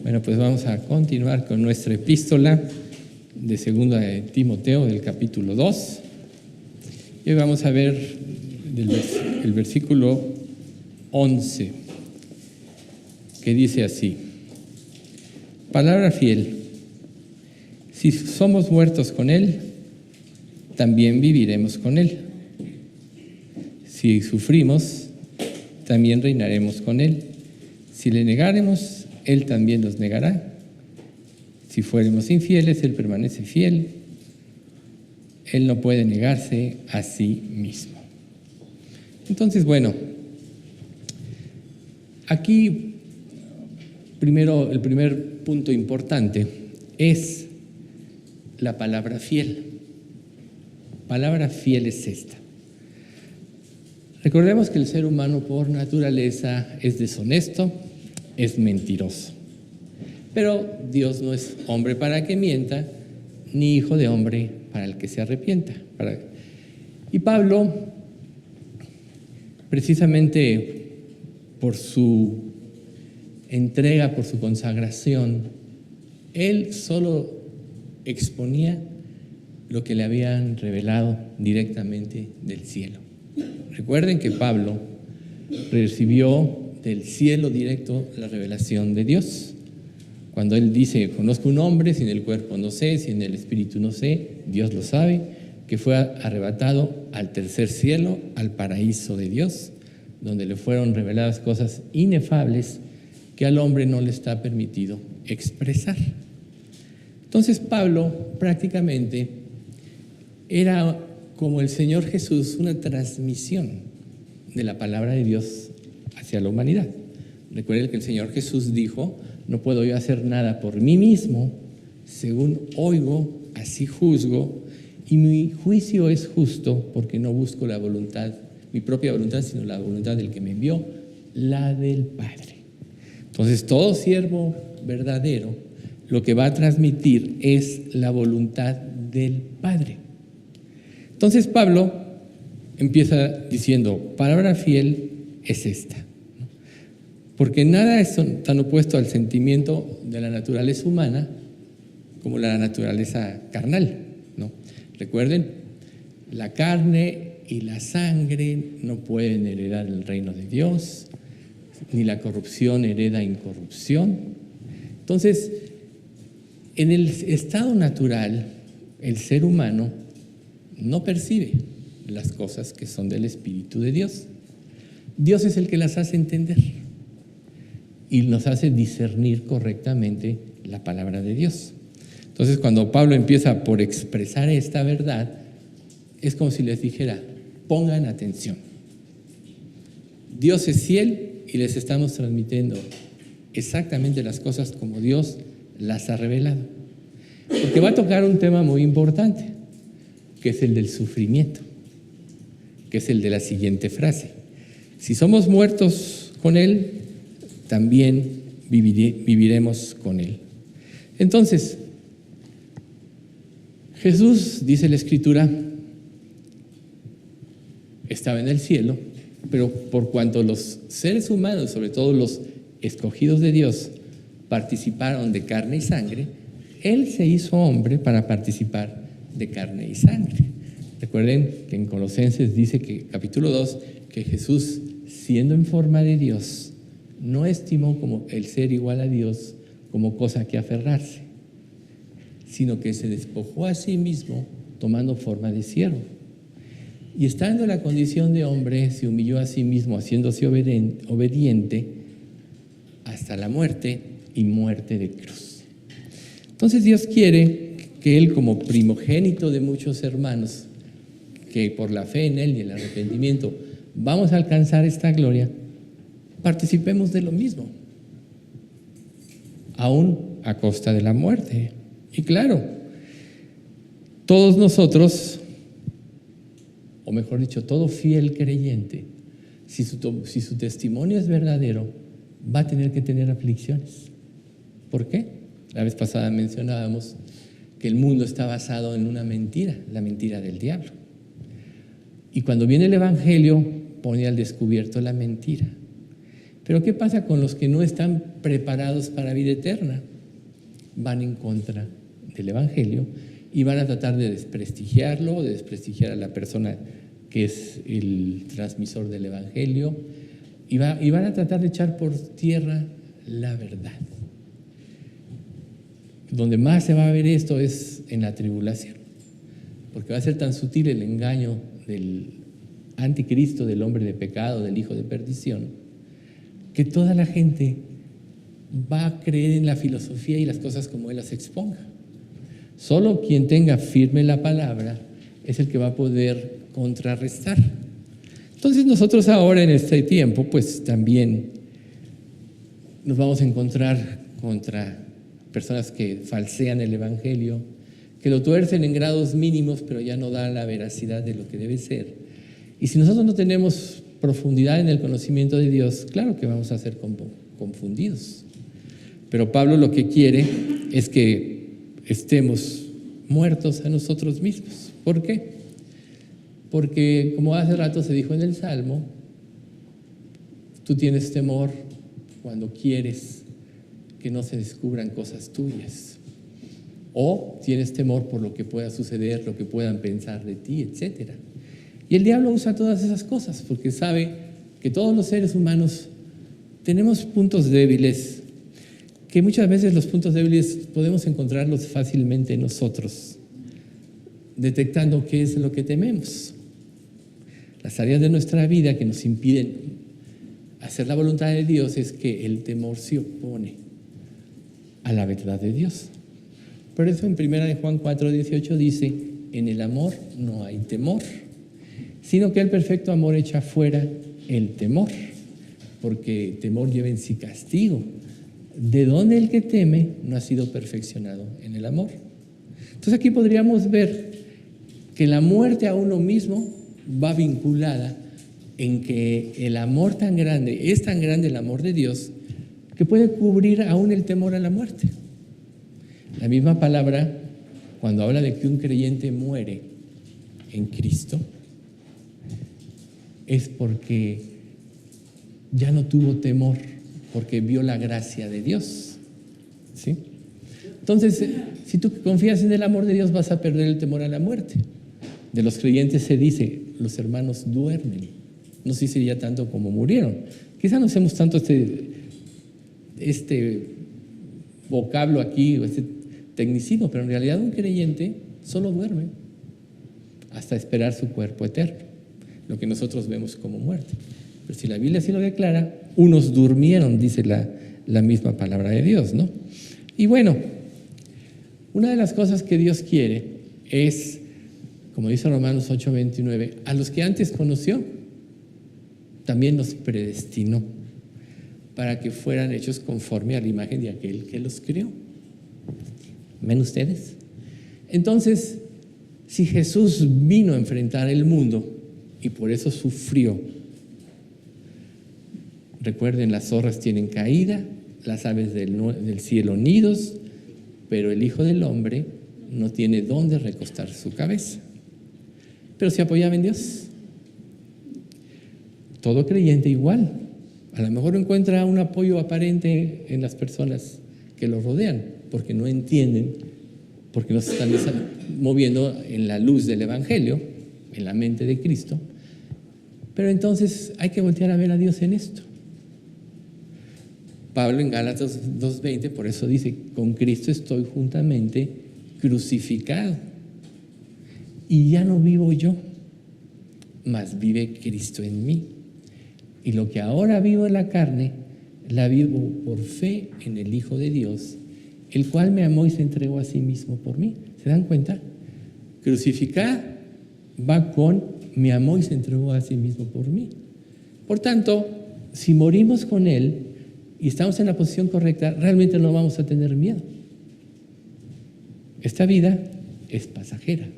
Bueno, pues vamos a continuar con nuestra epístola de 2 de Timoteo, del capítulo 2. Y hoy vamos a ver el versículo 11, que dice así: palabra fiel, si somos muertos con Él, también viviremos con Él. Si sufrimos, también reinaremos con Él. Si le negáremos, Él también nos negará. Si fuéramos infieles, Él permanece fiel. Él no puede negarse a sí mismo. Entonces, bueno, aquí primero, el primer punto importante es la palabra fiel. Palabra fiel es esta. Recordemos que el ser humano por naturaleza es deshonesto, es mentiroso. Pero Dios no es hombre para que mienta, ni hijo de hombre para el que se arrepienta. Y Pablo, precisamente por su entrega, por su consagración, él solo exponía lo que le habían revelado directamente del cielo. Recuerden que Pablo recibió del cielo directo la revelación de Dios. Cuando él dice, conozco un hombre, si en el cuerpo no sé, si en el espíritu no sé, Dios lo sabe, que fue arrebatado al tercer cielo, al paraíso de Dios, donde le fueron reveladas cosas inefables que al hombre no le está permitido expresar. Entonces Pablo prácticamente era como el Señor Jesús, una transmisión de la palabra de Dios hacia la humanidad. Recuerden que el Señor Jesús dijo: no puedo yo hacer nada por mí mismo, según oigo, así juzgo, y mi juicio es justo porque no busco la voluntad, mi propia voluntad, sino la voluntad del que me envió, la del Padre. Entonces, todo siervo verdadero lo que va a transmitir es la voluntad del Padre. Entonces, Pablo empieza diciendo, palabra fiel es esta. Porque nada es tan opuesto al sentimiento de la naturaleza humana como la naturaleza carnal, ¿no? Recuerden, la carne y la sangre no pueden heredar el reino de Dios, ni la corrupción hereda incorrupción. Entonces, en el estado natural, el ser humano no percibe las cosas que son del Espíritu de Dios. Dios es el que las hace entender y nos hace discernir correctamente la palabra de Dios. Entonces, cuando Pablo empieza por expresar esta verdad, es como si les dijera, pongan atención. Dios es fiel y les estamos transmitiendo exactamente las cosas como Dios las ha revelado. Porque va a tocar un tema muy importante, que es el del sufrimiento, que es el de la siguiente frase. Si somos muertos con Él, también viviremos con Él. Entonces, Jesús, dice la Escritura, estaba en el cielo, pero por cuanto los seres humanos, sobre todo los escogidos de Dios, participaron de carne y sangre, Él se hizo hombre para participar de carne y sangre. Recuerden que en Colosenses dice que, capítulo 2, que Jesús, siendo en forma de Dios, no estimó como el ser igual a Dios como cosa que aferrarse, sino que se despojó a sí mismo tomando forma de siervo. Y estando en la condición de hombre, se humilló a sí mismo, haciéndose obediente hasta la muerte y muerte de cruz. Entonces Dios quiere que Él, como primogénito de muchos hermanos, que por la fe en Él y el arrepentimiento vamos a alcanzar esta gloria, participemos de lo mismo, aún a costa de la muerte. Y claro, todos nosotros, o mejor dicho, todo fiel creyente, si su testimonio es verdadero, va a tener que tener aflicciones. ¿Por qué? La vez pasada mencionábamos que el mundo está basado en una mentira, la mentira del diablo. Y cuando viene el Evangelio, pone al descubierto la mentira. Pero ¿qué pasa con los que no están preparados para vida eterna? Van en contra del Evangelio y van a tratar de desprestigiarlo, de desprestigiar a la persona que es el transmisor del Evangelio, y van a tratar de echar por tierra la verdad. Donde más se va a ver esto es en la tribulación, porque va a ser tan sutil el engaño del anticristo, del hombre de pecado, del hijo de perdición, que toda la gente va a creer en la filosofía y las cosas como él las exponga. Solo quien tenga firme la palabra es el que va a poder contrarrestar. Entonces nosotros ahora en este tiempo pues también nos vamos a encontrar contra personas que falsean el Evangelio, que lo tuercen en grados mínimos, pero ya no dan la veracidad de lo que debe ser. Y si nosotros no tenemos profundidad en el conocimiento de Dios, claro que vamos a ser confundidos. Pero Pablo lo que quiere es que estemos muertos a nosotros mismos. ¿Por qué? Porque, como hace rato se dijo en el Salmo, tú tienes temor cuando quieres que no se descubran cosas tuyas. O tienes temor por lo que pueda suceder, lo que puedan pensar de ti, etc. Y el diablo usa todas esas cosas porque sabe que todos los seres humanos tenemos puntos débiles, que muchas veces los puntos débiles podemos encontrarlos fácilmente en nosotros, detectando qué es lo que tememos. Las áreas de nuestra vida que nos impiden hacer la voluntad de Dios es que el temor se opone a la verdad de Dios. Por eso en 1 Juan 4:18 dice, en el amor no hay temor, sino que el perfecto amor echa fuera el temor, porque temor lleva en sí castigo, de donde el que teme no ha sido perfeccionado en el amor. Entonces aquí podríamos ver que la muerte a uno mismo va vinculada en que el amor tan grande, es tan grande el amor de Dios, que puede cubrir aún el temor a la muerte. La misma palabra, cuando habla de que un creyente muere en Cristo, es porque ya no tuvo temor, porque vio la gracia de Dios. ¿Sí? Entonces, si tú confías en el amor de Dios, vas a perder el temor a la muerte. De los creyentes se dice, los hermanos duermen. No se dice ya tanto como murieron. Quizá no usemos tanto este vocablo aquí, o este tecnicismo, pero en realidad un creyente solo duerme hasta esperar su cuerpo eterno, lo que nosotros vemos como muerte. Pero si la Biblia así lo declara, unos durmieron, dice la misma palabra de Dios, ¿no? Y bueno, una de las cosas que Dios quiere es, como dice Romanos 8:29, a los que antes conoció, también los predestinó para que fueran hechos conforme a la imagen de aquel que los crió. ¿Ven ustedes? Entonces, si Jesús vino a enfrentar el mundo y por eso sufrió, recuerden, las zorras tienen caída, las aves del cielo nidos, pero el Hijo del Hombre no tiene dónde recostar su cabeza. Pero se apoyaba en Dios. Todo creyente igual. A lo mejor encuentra un apoyo aparente en las personas que lo rodean, porque no entienden, porque no se están moviendo en la luz del Evangelio, en la mente de Cristo. Pero entonces hay que voltear a ver a Dios en esto. Pablo en Gálatas 2:20, por eso dice, con Cristo estoy juntamente crucificado. Y ya no vivo yo, mas vive Cristo en mí. Y lo que ahora vivo en la carne, la vivo por fe en el Hijo de Dios, el cual me amó y se entregó a sí mismo por mí. ¿Se dan cuenta? Crucificar va con me amó y se entregó a sí mismo por mí. Por tanto, si morimos con Él y estamos en la posición correcta, realmente no vamos a tener miedo. Esta vida es pasajera.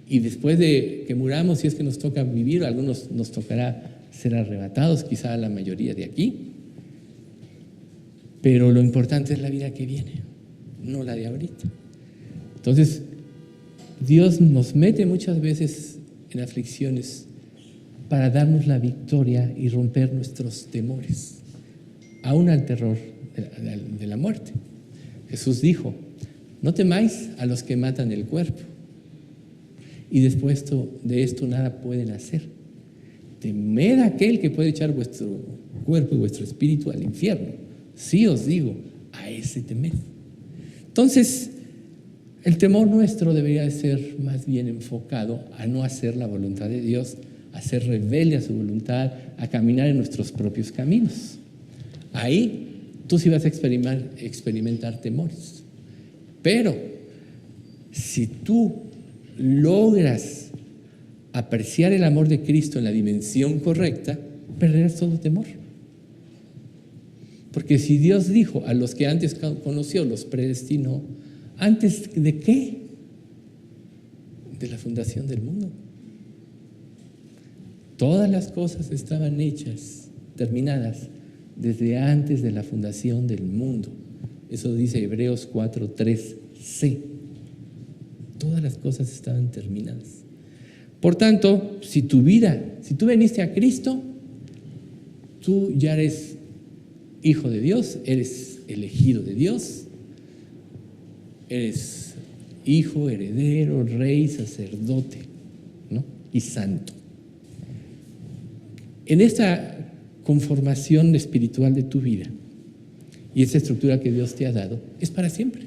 Y después de que muramos, si es que nos toca vivir, a algunos nos tocará ser arrebatados, quizá a la mayoría de aquí. Pero lo importante es la vida que viene, no la de ahorita. Entonces, Dios nos mete muchas veces en aflicciones para darnos la victoria y romper nuestros temores, aún al terror de la muerte. Jesús dijo: no temáis a los que matan el cuerpo, y después de esto nada pueden hacer. Temed a aquel que puede echar vuestro cuerpo y vuestro espíritu al infierno. Sí os digo, a ese temed. Entonces, el temor nuestro debería ser más bien enfocado a no hacer la voluntad de Dios, a ser rebelde a su voluntad, a caminar en nuestros propios caminos. Ahí tú sí vas a experimentar temores. Pero si tú logras apreciar el amor de Cristo en la dimensión correcta, perderás todo temor. Porque si Dios dijo: a los que antes conoció los predestinó, ¿antes de qué? De la fundación del mundo. Todas las cosas estaban hechas, terminadas, desde antes de la fundación del mundo. Eso dice Hebreos 4:3c. Todas las cosas estaban terminadas. Por tanto, si tú veniste a Cristo, tú ya eres hijo de Dios, eres elegido de Dios, eres hijo, heredero, rey, sacerdote, ¿no? Y santo. En esta conformación espiritual de tu vida y esa estructura que Dios te ha dado, es para siempre.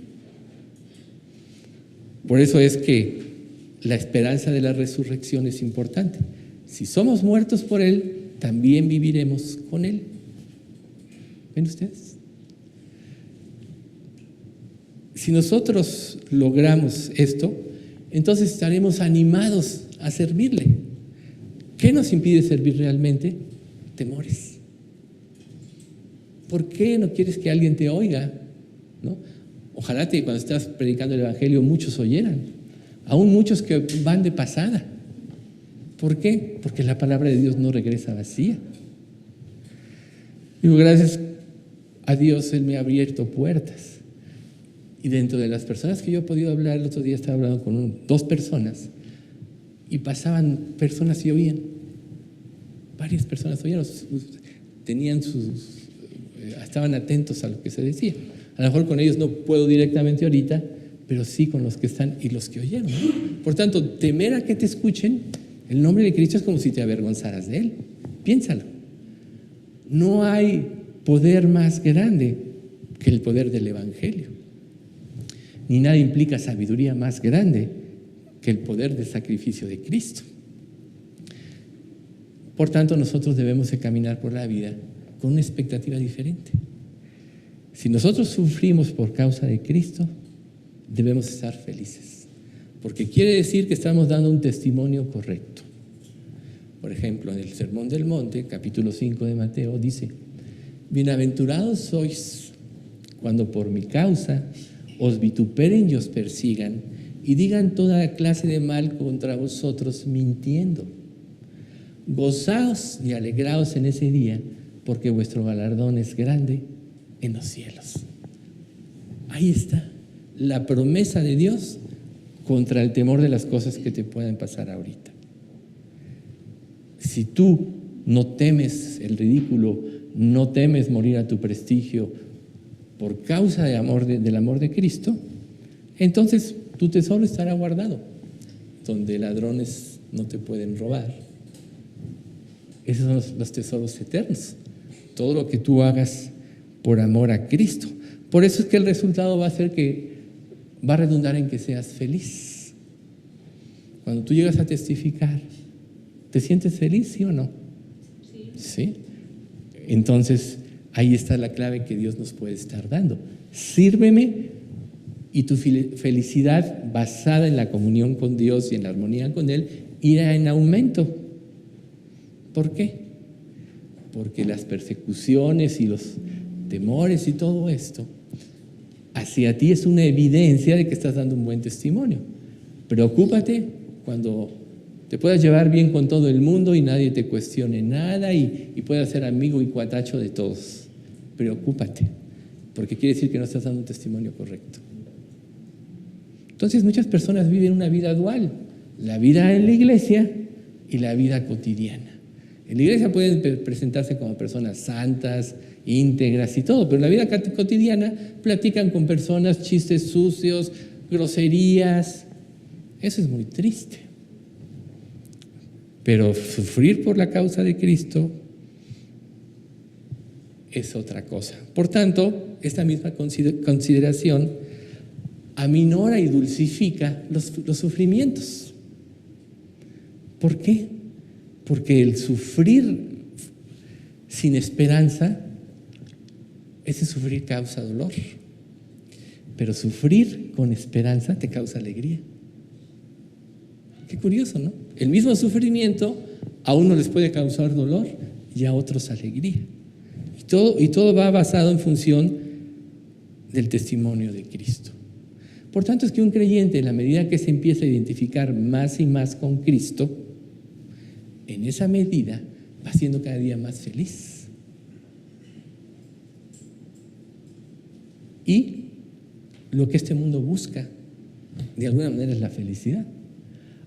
Por eso es que la esperanza de la resurrección es importante. Si somos muertos por Él, también viviremos con Él. ¿Ven ustedes? Si nosotros logramos esto, entonces estaremos animados a servirle. ¿Qué nos impide servir realmente? Temores. ¿Por qué no quieres que alguien te oiga? ¿No? Ojalá cuando estás predicando el Evangelio muchos oyeran, aún muchos que van de pasada. ¿Por qué? Porque la palabra de Dios no regresa vacía. Digo, gracias a Dios Él me ha abierto puertas. Y dentro de las personas que yo he podido hablar, el otro día estaba hablando con dos personas y pasaban personas y oían. Varias personas oían, estaban atentos a lo que se decía. A lo mejor con ellos no puedo directamente ahorita, pero sí con los que están y los que oyeron, ¿no? Por tanto, temer a que te escuchen, el nombre de Cristo es como si te avergonzaras de Él. Piénsalo. No hay poder más grande que el poder del Evangelio. Ni nada implica sabiduría más grande que el poder del sacrificio de Cristo. Por tanto, nosotros debemos de caminar por la vida con una expectativa diferente. Si nosotros sufrimos por causa de Cristo, debemos estar felices, porque quiere decir que estamos dando un testimonio correcto. Por ejemplo, en el Sermón del Monte, capítulo 5 de Mateo, dice: bienaventurados sois cuando por mi causa os vituperen y os persigan y digan toda clase de mal contra vosotros mintiendo. Gozaos y alegraos en ese día, porque vuestro galardón es grande en los cielos. Ahí está la promesa de Dios contra el temor de las cosas que te pueden pasar ahorita. Si tú no temes el ridículo, no temes morir a tu prestigio por causa del amor de Cristo, entonces tu tesoro estará guardado, donde ladrones no te pueden robar. Esos son los tesoros eternos. Todo lo que tú hagas por amor a Cristo. Por eso es que el resultado va a redundar en que seas feliz. Cuando tú llegas a testificar, ¿te sientes feliz, sí o no? Sí. ¿Sí? Entonces, ahí está la clave que Dios nos puede estar dando. Sírveme y tu felicidad basada en la comunión con Dios y en la armonía con Él irá en aumento. ¿Por qué? Porque las persecuciones y los temores y todo esto hacia ti es una evidencia de que estás dando un buen testimonio. Preocúpate cuando te puedas llevar bien con todo el mundo y nadie te cuestione nada y puedas ser amigo y cuatacho de todos. Preocúpate, porque quiere decir que no estás dando un testimonio correcto. Entonces muchas personas viven una vida dual, la vida en la iglesia y la vida cotidiana. En la iglesia pueden presentarse como personas santas, íntegras y todo, pero en la vida cotidiana platican con personas, chistes sucios, groserías. Eso es muy triste. Pero sufrir por la causa de Cristo es otra cosa. Por tanto, esta misma consideración aminora y dulcifica los sufrimientos. ¿Por qué? Porque el sufrir sin esperanza, ese sufrir causa dolor. Pero sufrir con esperanza te causa alegría. Qué curioso, ¿no? El mismo sufrimiento a unos les puede causar dolor y a otros alegría. Y todo va basado en función del testimonio de Cristo. Por tanto, es que un creyente, en la medida que se empieza a identificar más y más con Cristo, en esa medida va siendo cada día más feliz. Y lo que este mundo busca, de alguna manera, es la felicidad.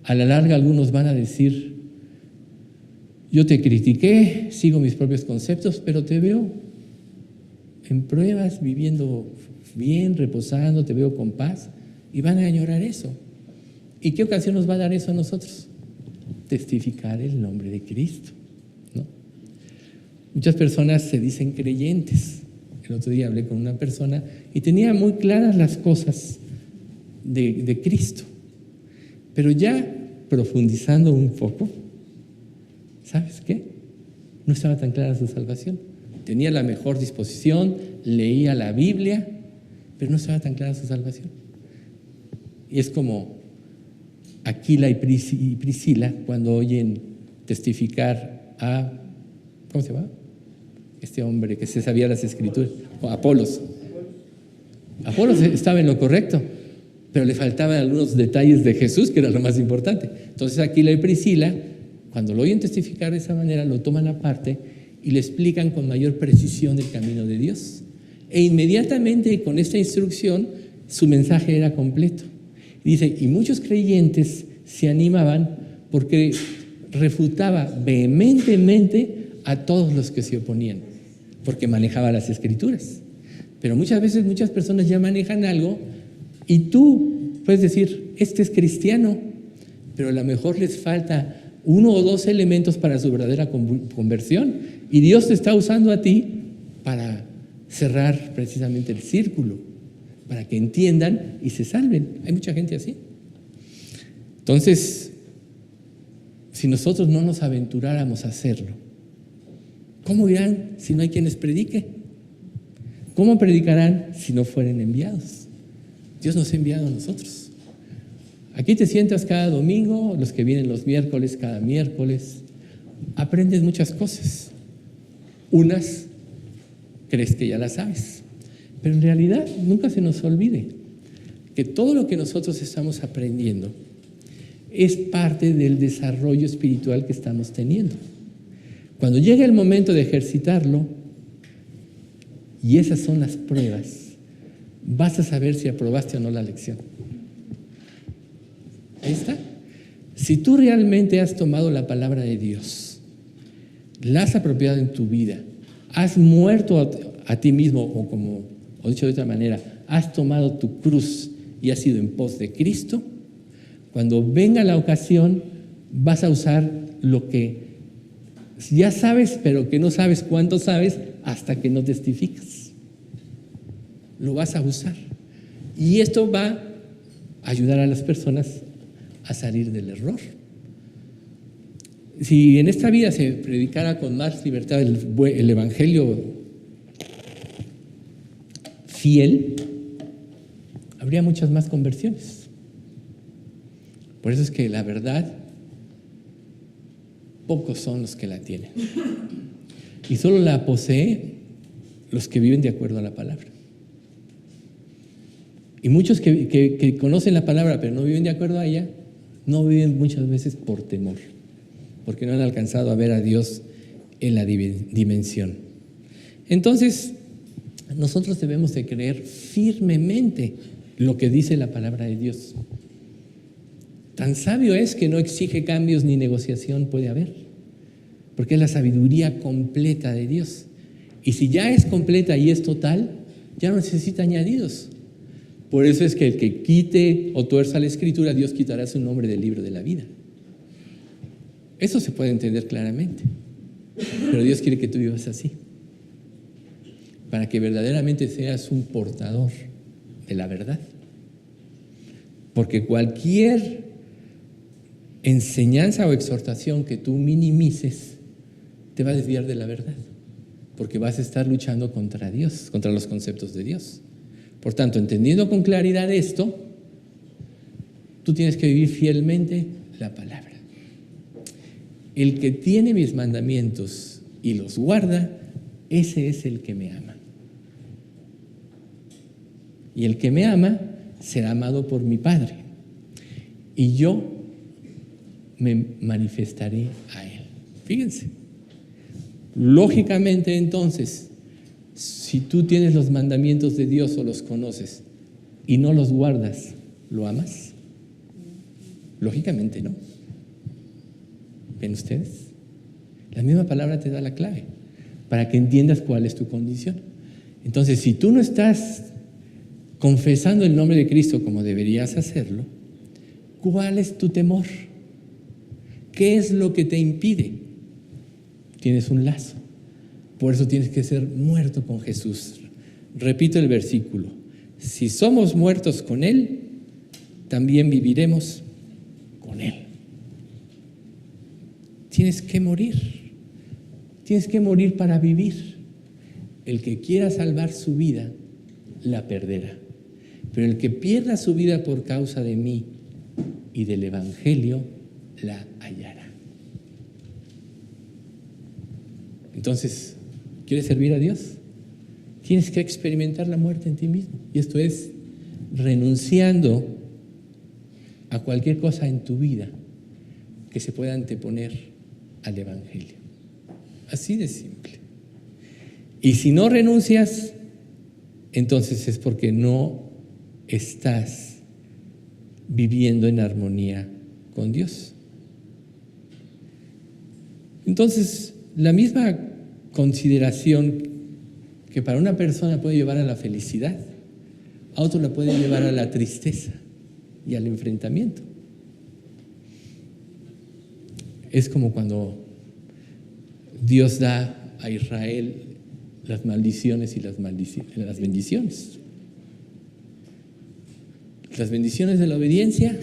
A la larga, algunos van a decir: yo te critiqué, sigo mis propios conceptos, pero te veo en pruebas, viviendo bien, reposando, te veo con paz, y van a añorar eso. ¿Y qué ocasión nos va a dar eso a nosotros? Testificar el nombre de Cristo, ¿no? Muchas personas se dicen creyentes. El otro día hablé con una persona y tenía muy claras las cosas de Cristo, pero ya profundizando un poco, ¿sabes qué? No estaba tan clara su salvación. Tenía la mejor disposición, leía la Biblia, pero no estaba tan clara su salvación. Y es como Aquila y Priscila cuando oyen testificar a, ¿cómo se llama? Este hombre que se sabía las escrituras, Apolos. Apolos estaba en lo correcto, pero le faltaban algunos detalles de Jesús, que era lo más importante. Entonces Aquila y Priscila, cuando lo oyen testificar de esa manera, lo toman aparte y le explican con mayor precisión el camino de Dios. E inmediatamente con esta instrucción, su mensaje era completo. Dice, y muchos creyentes se animaban porque refutaba vehementemente a todos los que se oponían, porque manejaba las escrituras. Pero muchas veces muchas personas ya manejan algo y tú puedes decir, este es cristiano, pero a lo mejor les falta 1 o 2 elementos para su verdadera conversión, y Dios te está usando a ti para cerrar precisamente el círculo, para que entiendan y se salven. Hay mucha gente así. Entonces, si nosotros no nos aventuráramos a hacerlo, ¿cómo irán si no hay quien les predique? ¿Cómo predicarán si no fueren enviados? Dios nos ha enviado a nosotros. Aquí te sientas cada domingo, los que vienen los miércoles, cada miércoles, aprendes muchas cosas. Unas crees que ya las sabes, pero en realidad nunca se nos olvide que todo lo que nosotros estamos aprendiendo es parte del desarrollo espiritual que estamos teniendo. Cuando llega el momento de ejercitarlo, y esas son las pruebas, vas a saber si aprobaste o no la lección. Ahí está. Si tú realmente has tomado la palabra de Dios, la has apropiado en tu vida, has muerto a ti mismo, o dicho de otra manera, has tomado tu cruz y has ido en pos de Cristo, cuando venga la ocasión vas a usar lo que ya sabes, pero que no sabes cuánto sabes hasta que no testificas. Lo vas a usar. Y esto va a ayudar a las personas a salir del error. Si en esta vida se predicara con más libertad el evangelio fiel, habría muchas más conversiones. Por eso es que la verdad, pocos son los que la tienen. Y solo la poseen los que viven de acuerdo a la palabra. Y muchos que conocen la palabra pero no viven de acuerdo a ella, no viven muchas veces por temor, porque no han alcanzado a ver a Dios en la dimensión. Entonces, nosotros debemos de creer firmemente lo que dice la palabra de Dios. Tan sabio es que no exige cambios ni negociación puede haber. porque es la sabiduría completa de Dios. Y si ya es completa y es total, ya no necesita añadidos. Por eso es que el que quite o tuerza la Escritura, Dios quitará su nombre del libro de la vida. Eso se puede entender claramente. Pero Dios quiere que tú vivas así, para que verdaderamente seas un portador de la verdad. Porque cualquier enseñanza o exhortación que tú minimices te va a desviar de la verdad, porque vas a estar luchando contra Dios, contra los conceptos de Dios. Por tanto, entendiendo con claridad esto, tú tienes que vivir fielmente la palabra. El que tiene mis mandamientos y los guarda, ese es el que me ama. Y el que me ama será amado por mi Padre, y yo me manifestaré a él. Fíjense, lógicamente entonces, si tú tienes los mandamientos de Dios o los conoces y no los guardas, ¿lo amas? Lógicamente no. ¿Ven ustedes? La misma palabra te da la clave para que entiendas cuál es tu condición. Entonces, si tú no estás confesando el nombre de Cristo como deberías hacerlo, ¿cuál es tu temor? ¿Qué es lo que te impide? Tienes un lazo. Por eso tienes que ser muerto con Jesús. Repito el versículo. Si somos muertos con Él, también viviremos con Él. Tienes que morir. Tienes que morir para vivir. El que quiera salvar su vida, la perderá. Pero el que pierda su vida por causa de mí y del Evangelio, la hallará. Entonces, ¿quieres servir a Dios? Tienes que experimentar la muerte en ti mismo. Y esto es renunciando a cualquier cosa en tu vida que se pueda anteponer al Evangelio. Así de simple. Y si no renuncias, entonces es porque no estás viviendo en armonía con Dios. Entonces, la misma consideración que para una persona puede llevar a la felicidad, a otro la puede llevar a la tristeza y al enfrentamiento. Es como cuando Dios da a Israel las maldiciones y las bendiciones. Las bendiciones de la obediencia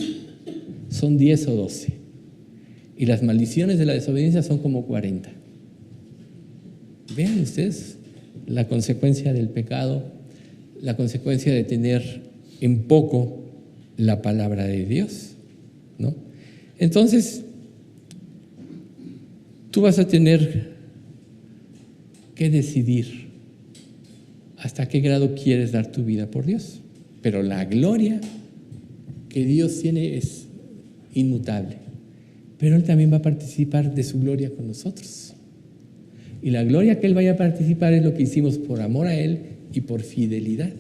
son 10 o 12 y las maldiciones de la desobediencia son como 40. Vean ustedes la consecuencia del pecado, la consecuencia de tener en poco la palabra de Dios, ¿no? Entonces, tú vas a tener que decidir hasta qué grado quieres dar tu vida por Dios. Pero la gloria que Dios tiene es inmutable. Pero Él también va a participar de su gloria con nosotros. Y la gloria que Él vaya a participar es lo que hicimos por amor a Él y por fidelidad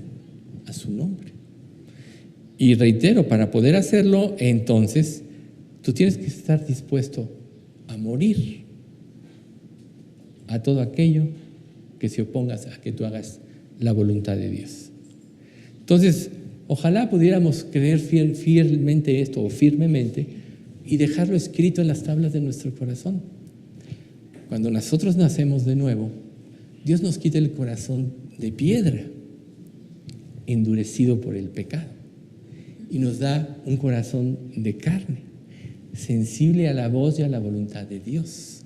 a su nombre. Y reitero, para poder hacerlo, entonces, tú tienes que estar dispuesto a morir a todo aquello que se oponga a que tú hagas la voluntad de Dios. Entonces, ojalá pudiéramos creer fielmente esto o firmemente y dejarlo escrito en las tablas de nuestro corazón. Cuando nosotros nacemos de nuevo, Dios nos quita el corazón de piedra, endurecido por el pecado, y nos da un corazón de carne, sensible a la voz y a la voluntad de Dios.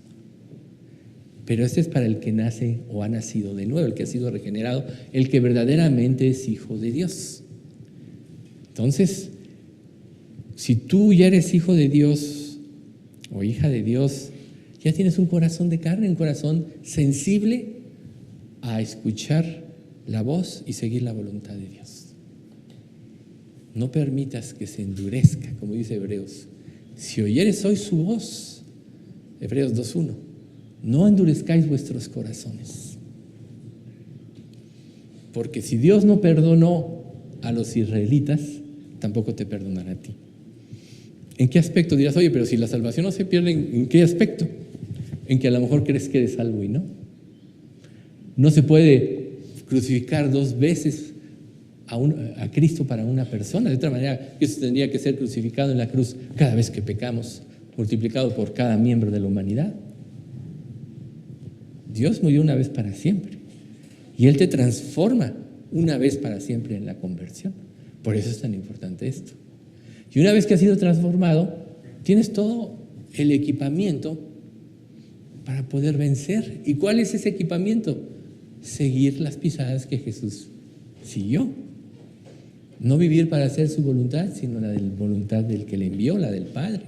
Pero este es para el que nace o ha nacido de nuevo, el que ha sido regenerado, el que verdaderamente es hijo de Dios. Entonces, si tú ya eres hijo de Dios o hija de Dios, ya tienes un corazón de carne, un corazón sensible a escuchar la voz y seguir la voluntad de Dios. No permitas que se endurezca, como dice Hebreos. Si oyeres hoy su voz, Hebreos 2:1, no endurezcáis vuestros corazones. Porque si Dios no perdonó a los israelitas, tampoco te perdonará a ti. ¿En qué aspecto? Dirás, oye, pero si la salvación no se pierde, ¿en qué aspecto? en que a lo mejor crees que eres salvo y no. No se puede crucificar 2 veces a Cristo para una persona. De otra manera, Cristo tendría que ser crucificado en la cruz cada vez que pecamos, multiplicado por cada miembro de la humanidad. Dios murió una vez para siempre y Él te transforma una vez para siempre en la conversión. Por eso es tan importante esto. Y una vez que has sido transformado, tienes todo el equipamiento para poder vencer. ¿Y cuál es ese equipamiento? Seguir las pisadas que Jesús siguió. No vivir para hacer su voluntad, sino la voluntad del que le envió, la del Padre.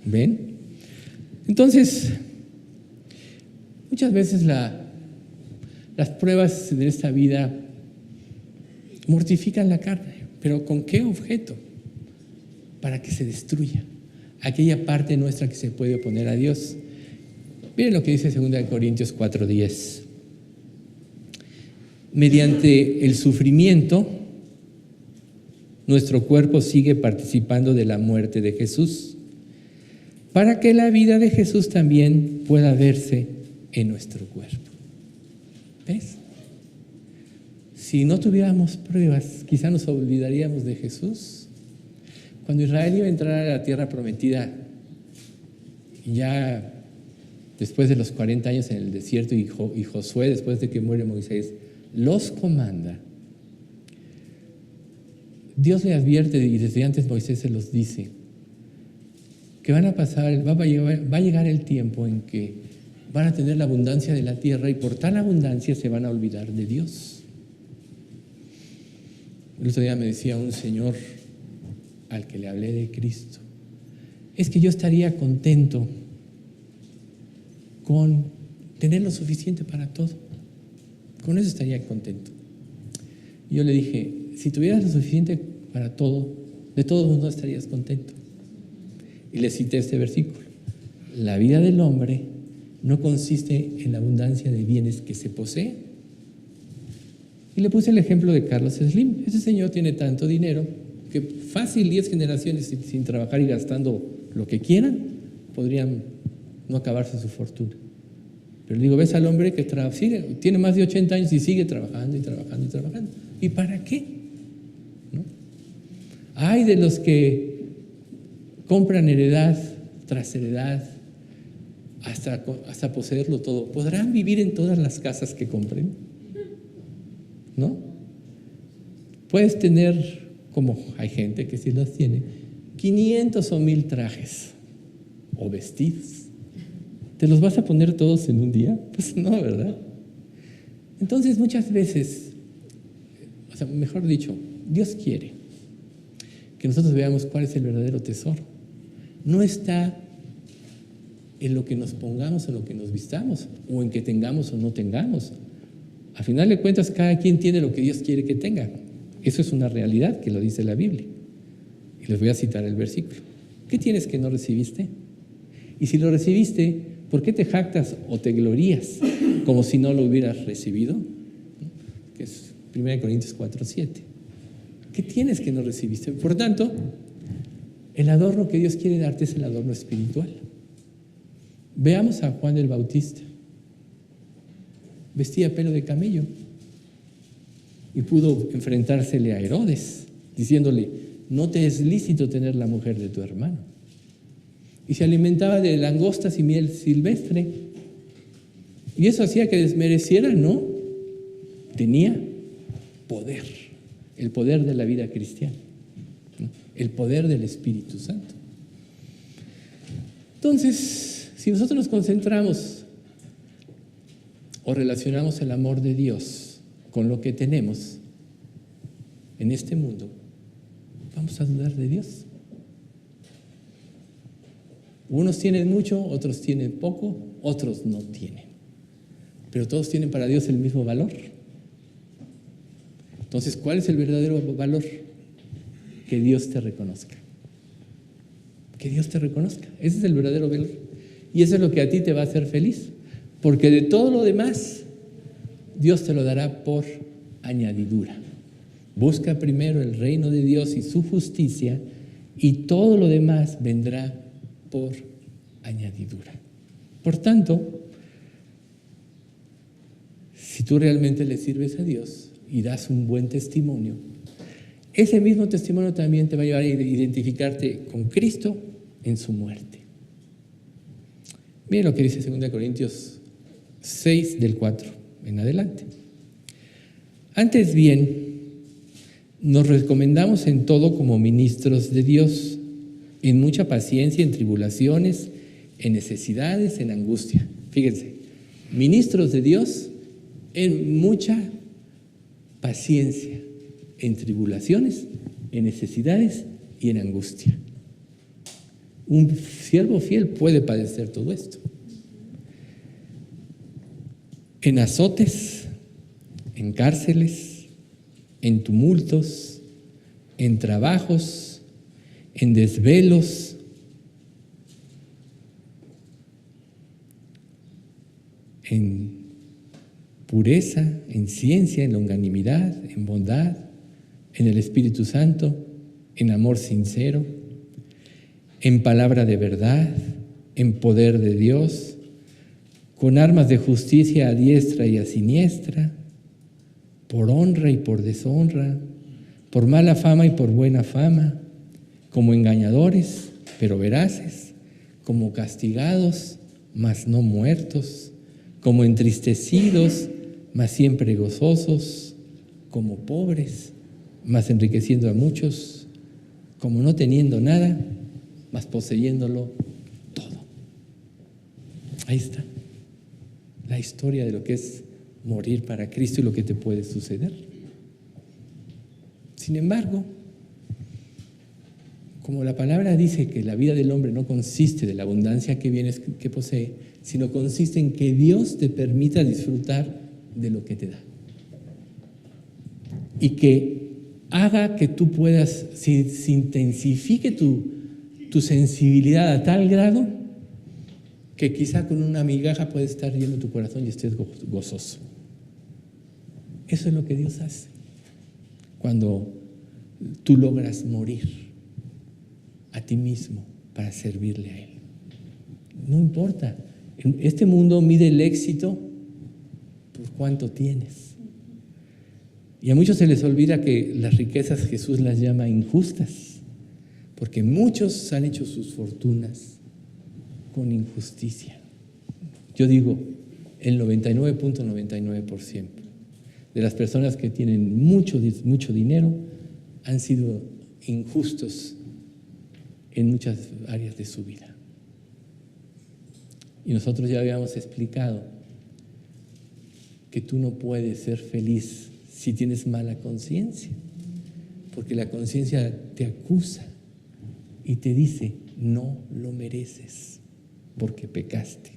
¿Ven? Entonces, muchas veces las pruebas de esta vida mortifican la carne, pero ¿con qué objeto? Para que se destruya aquella parte nuestra que se puede oponer a Dios. Miren lo que dice 2 Corintios 4:10. Mediante el sufrimiento, nuestro cuerpo sigue participando de la muerte de Jesús, para que la vida de Jesús también pueda verse en nuestro cuerpo. ¿Ves? Si no tuviéramos pruebas, quizá nos olvidaríamos de Jesús. Cuando Israel iba a entrar a la tierra prometida, ya después de los 40 años en el desierto, y Josué, después de que muere Moisés, los comanda, Dios le advierte, y desde antes Moisés se los dice, que va a llegar el tiempo en que van a tener la abundancia de la tierra, y por tal abundancia se van a olvidar de Dios. El otro día me decía un señor al que le hablé de Cristo, es que yo estaría contento con tener lo suficiente para todo. Con eso estaría contento. Y yo le dije, si tuvieras lo suficiente para todo, de todos modos no estarías contento. Y le cité este versículo. La vida del hombre no consiste en la abundancia de bienes que se posee. Y le puse el ejemplo de Carlos Slim. Ese señor tiene tanto dinero que fácil 10 generaciones sin trabajar y gastando lo que quieran, podrían no acabarse su fortuna. Pero le digo, ves al hombre que tiene más de 80 años y sigue trabajando y trabajando y trabajando. ¿Y para qué? ¿No? Hay de los que compran heredad tras heredad hasta poseerlo todo. ¿Podrán vivir en todas las casas que compren? ¿No? Puedes tener, como hay gente que sí los tiene, 500 o 1000 trajes o vestidos. ¿Te los vas a poner todos en un día? Pues no, ¿verdad? Entonces muchas veces, mejor dicho, Dios quiere que nosotros veamos cuál es el verdadero tesoro. No está en lo que nos pongamos, en lo que nos vistamos, o en que tengamos o no tengamos. Al final de cuentas, cada quien tiene lo que Dios quiere que tenga. Eso es una realidad que lo dice la Biblia. Y les voy a citar el versículo. ¿Qué tienes que no recibiste? Y si lo recibiste, ¿por qué te jactas o te glorías como si no lo hubieras recibido? Que es 1 Corintios 4:7. ¿Qué tienes que no recibiste? Por tanto, el adorno que Dios quiere darte es el adorno espiritual. Veamos a Juan el Bautista. Vestía pelo de camello y pudo enfrentársele a Herodes, diciéndole, no te es lícito tener la mujer de tu hermano. Y se alimentaba de langostas y miel silvestre. Y eso hacía que desmereciera, ¿no? Tenía poder, el poder de la vida cristiana, ¿no? El poder del Espíritu Santo. Entonces, si nosotros nos concentramos o relacionamos el amor de Dios con lo que tenemos en este mundo, vamos a dudar de Dios. Unos tienen mucho, otros tienen poco, otros no tienen. Pero todos tienen para Dios el mismo valor. Entonces, ¿cuál es el verdadero valor? Que Dios te reconozca. Que Dios te reconozca. Ese es el verdadero valor. Y eso es lo que a ti te va a hacer feliz. Porque de todo lo demás, Dios te lo dará por añadidura. Busca primero el reino de Dios y su justicia, y todo lo demás vendrá por añadidura. Por tanto, si tú realmente le sirves a Dios y das un buen testimonio, ese mismo testimonio también te va a llevar a identificarte con Cristo en su muerte. Miren lo que dice 2 Corintios 6, del 4 en adelante. Antes bien, nos recomendamos en todo como ministros de Dios, en mucha paciencia, en tribulaciones, en necesidades, en angustia. Fíjense, ministros de Dios en mucha paciencia, en tribulaciones, en necesidades y en angustia. Un siervo fiel puede padecer todo esto. En azotes, en cárceles, en tumultos, en trabajos, en desvelos, en pureza, en ciencia, en longanimidad, en bondad, en el Espíritu Santo, en amor sincero, en palabra de verdad, en poder de Dios, con armas de justicia a diestra y a siniestra, por honra y por deshonra, por mala fama y por buena fama, como engañadores, pero veraces, como castigados, mas no muertos, como entristecidos, mas siempre gozosos, como pobres, mas enriqueciendo a muchos, como no teniendo nada, mas poseyéndolo todo. Ahí está la historia de lo que es morir para Cristo y lo que te puede suceder. Sin embargo, como la palabra dice que la vida del hombre no consiste de la abundancia que posee, sino consiste en que Dios te permita disfrutar de lo que te da. Y que haga que tú puedas, se intensifique tu sensibilidad a tal grado que quizá con una migaja puede estar lleno tu corazón y estés gozoso. Eso es lo que Dios hace cuando tú logras morir a ti mismo para servirle a Él. No importa, en este mundo mide el éxito por cuánto tienes. Y a muchos se les olvida que las riquezas Jesús las llama injustas, porque muchos han hecho sus fortunas con injusticia. Yo digo, el 99.99% de las personas que tienen mucho dinero han sido injustos en muchas áreas de su vida. Y nosotros ya habíamos explicado que tú no puedes ser feliz si tienes mala conciencia, porque la conciencia te acusa y te dice, no lo mereces porque pecaste.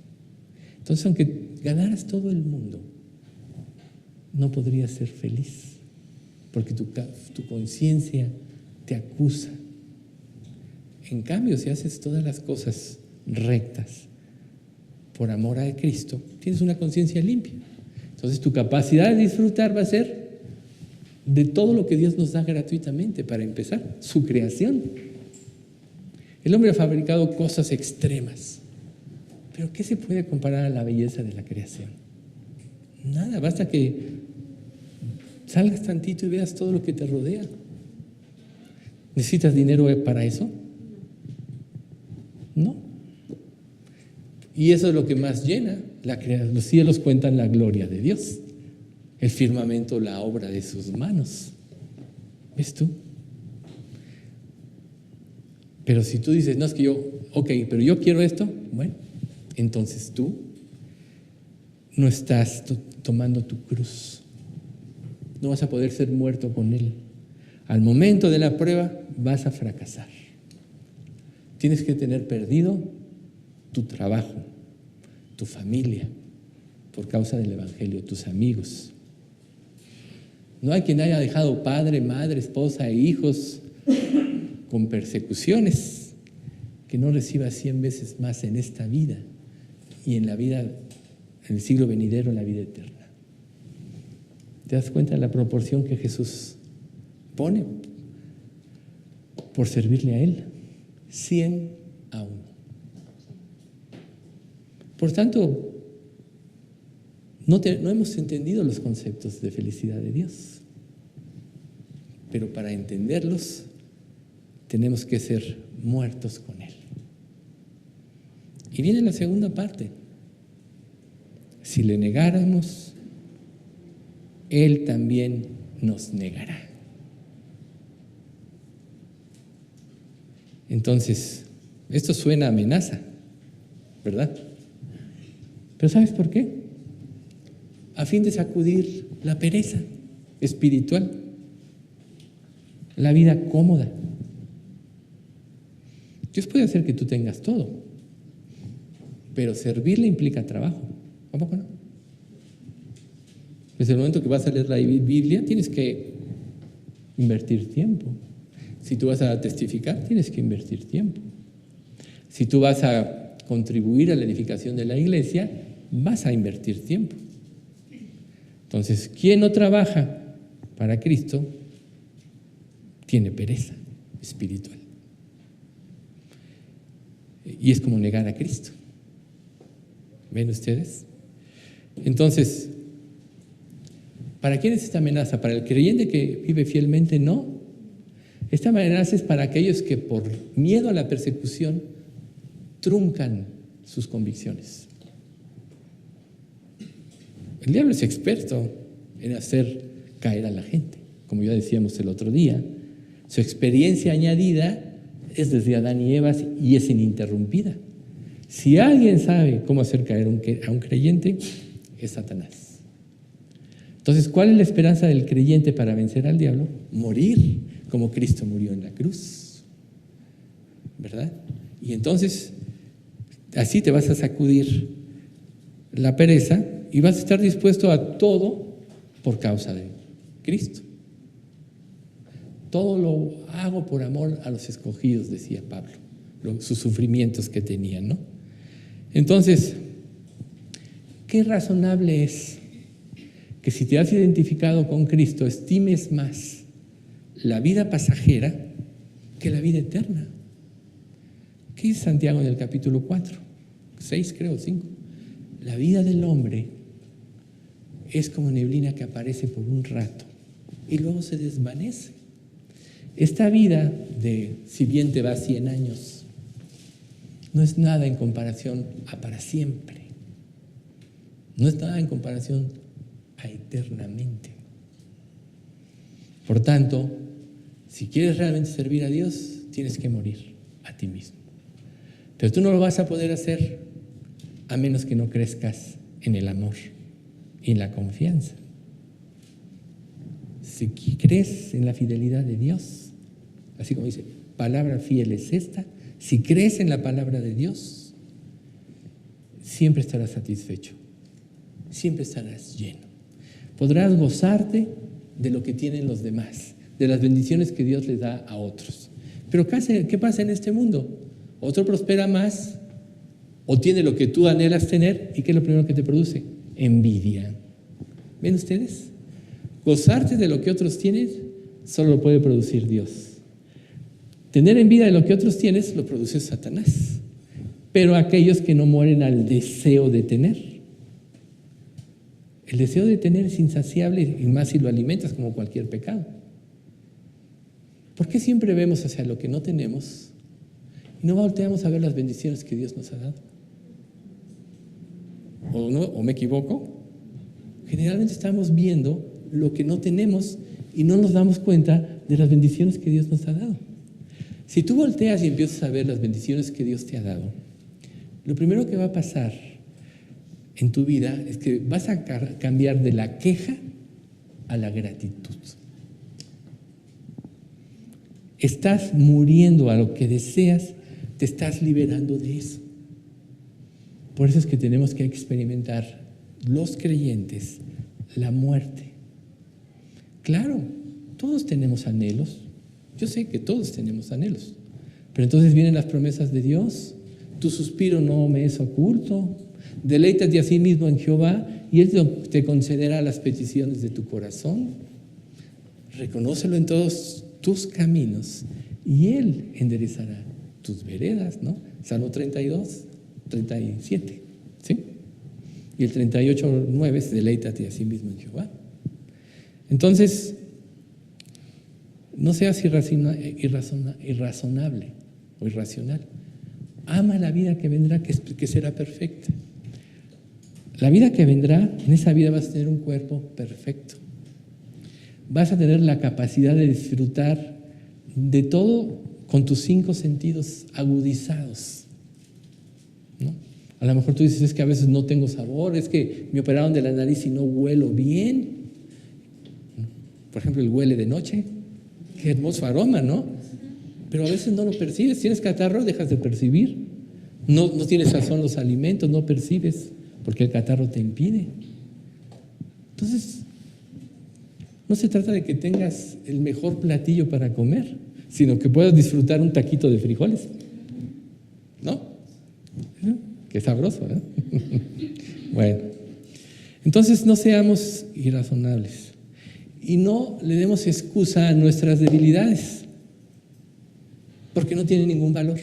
Entonces, aunque ganaras todo el mundo, no podrías ser feliz, porque tu conciencia te acusa. En cambio, si haces todas las cosas rectas por amor a Cristo, tienes una conciencia limpia. Entonces, tu capacidad de disfrutar va a ser de todo lo que Dios nos da gratuitamente, para empezar, su creación. El hombre ha fabricado cosas extremas, pero ¿qué se puede comparar a la belleza de la creación? Nada, basta que salgas tantito y veas todo lo que te rodea. ¿Necesitas dinero para eso? No. Y eso es lo que más llena. Los cielos cuentan la gloria de Dios. El firmamento, la obra de sus manos. ¿Ves tú? Pero si tú dices, no, es que pero yo quiero esto, bueno, entonces tú no estás tomando tu cruz. No vas a poder ser muerto con Él. Al momento de la prueba vas a fracasar. Tienes que tener perdido tu trabajo, tu familia, por causa del Evangelio, tus amigos. No hay quien haya dejado padre, madre, esposa e hijos con persecuciones que no reciba 100 veces más en esta vida y en la vida, en el siglo venidero, en la vida eterna. ¿Te das cuenta de la proporción que Jesús pone por servirle a Él? 100 a 1. Por tanto, no hemos entendido los conceptos de felicidad de Dios. Pero para entenderlos, tenemos que ser muertos con Él. Y viene la segunda parte. Si le negáramos, Él también nos negará. Entonces, esto suena a amenaza, ¿verdad? Pero ¿sabes por qué? A fin de sacudir la pereza espiritual, la vida cómoda. Dios puede hacer que tú tengas todo, pero servirle implica trabajo. ¿A poco no? Desde el momento que vas a leer la Biblia, tienes que invertir tiempo. Si tú vas a testificar, tienes que invertir tiempo. Si tú vas a contribuir a la edificación de la iglesia, vas a invertir tiempo. Entonces, quien no trabaja para Cristo tiene pereza espiritual. Y es como negar a Cristo. ¿Ven ustedes? Entonces, ¿para quién es esta amenaza? ¿Para el creyente que vive fielmente? No. Esta amenaza es para aquellos que por miedo a la persecución truncan sus convicciones. El diablo es experto en hacer caer a la gente. Como ya decíamos el otro día, su experiencia añadida es desde Adán y Eva y es ininterrumpida. Si alguien sabe cómo hacer caer a un creyente, es Satanás. Entonces, ¿cuál es la esperanza del creyente para vencer al diablo? Morir como Cristo murió en la cruz, ¿verdad? Y entonces, así te vas a sacudir la pereza y vas a estar dispuesto a todo por causa de Cristo. Todo lo hago por amor a los escogidos, decía Pablo, sus sufrimientos que tenían, ¿no? Entonces, qué razonable es que si te has identificado con Cristo, estimes más la vida pasajera que la vida eterna. ¿Qué dice Santiago en el capítulo 4? 6 creo, 5. La vida del hombre es como neblina que aparece por un rato y luego se desvanece. Esta vida de, si bien te va 100 años, no es nada en comparación a para siempre. No es nada en comparación a eternamente. Por tanto, si quieres realmente servir a Dios, tienes que morir a ti mismo. Pero tú no lo vas a poder hacer a menos que no crezcas en el amor y en la confianza. Si crees en la fidelidad de Dios, así como dice, palabra fiel es esta, si crees en la palabra de Dios, siempre estarás satisfecho, siempre estarás lleno. Podrás gozarte de lo que tienen los demás, de las bendiciones que Dios les da a otros. Pero ¿qué pasa en este mundo? Otro prospera más o tiene lo que tú anhelas tener, ¿y qué es lo primero que te produce? Envidia. ¿Ven ustedes? Gozarte de lo que otros tienen solo lo puede producir Dios. Tener envidia de lo que otros tienes lo produce Satanás. Pero aquellos que no mueren al deseo de tener. El deseo de tener es insaciable y más si lo alimentas como cualquier pecado. ¿Por qué siempre vemos hacia lo que no tenemos y no volteamos a ver las bendiciones que Dios nos ha dado? ¿O me equivoco? Generalmente estamos viendo lo que no tenemos y no nos damos cuenta de las bendiciones que Dios nos ha dado. Si tú volteas y empiezas a ver las bendiciones que Dios te ha dado, lo primero que va a pasar en tu vida es que vas a cambiar de la queja a la gratitud. Estás muriendo a lo que deseas, te estás liberando de eso. Por eso es que tenemos que experimentar los creyentes la muerte. Claro, todos tenemos anhelos. Yo sé que todos tenemos anhelos. Pero entonces vienen las promesas de Dios. Tu suspiro no me es oculto. Deleítate a sí mismo en Jehová y Él te concederá las peticiones de tu corazón. Reconócelo en todos tus caminos y Él enderezará tus veredas, ¿no? Salmo 32, 37. ¿Sí? Y el 38:9 es deleítate a sí mismo en Jehová. Entonces, no seas irrazonable o irracional. Ama la vida que vendrá, que será perfecta. La vida que vendrá, en esa vida vas a tener un cuerpo perfecto. Vas a tener la capacidad de disfrutar de todo con tus 5 sentidos agudizados, ¿no? A lo mejor tú dices, es que a veces no tengo sabor, es que me operaron de la nariz y no huelo bien. Por ejemplo, el huele de noche. Qué hermoso aroma, ¿no? Pero a veces no lo percibes. Tienes catarro, dejas de percibir. No tienes sazón los alimentos, no percibes, porque el catarro te impide. Entonces, no se trata de que tengas el mejor platillo para comer, sino que puedas disfrutar un taquito de frijoles, ¿no? Qué sabroso, ¿eh? Bueno, entonces no seamos irrazonables y no le demos excusa a nuestras debilidades, porque no tienen ningún valor.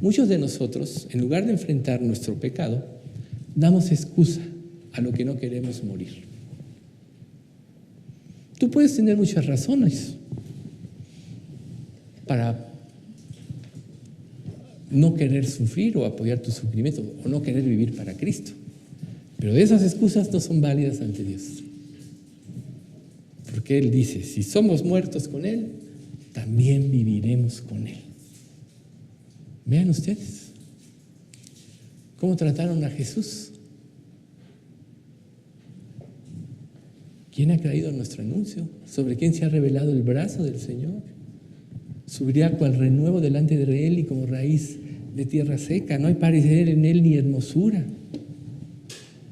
Muchos de nosotros, en lugar de enfrentar nuestro pecado, damos excusa a lo que no queremos morir. Tú puedes tener muchas razones para no querer sufrir o apoyar tu sufrimiento o no querer vivir para Cristo. Pero esas excusas no son válidas ante Dios. Porque Él dice, si somos muertos con Él, también viviremos con Él. Vean ustedes cómo trataron a Jesús. ¿Quién ha creído en nuestro anuncio? ¿Sobre quién se ha revelado el brazo del Señor? Subirá cual renuevo delante de Él y como raíz de tierra seca. No hay parecer en Él ni hermosura.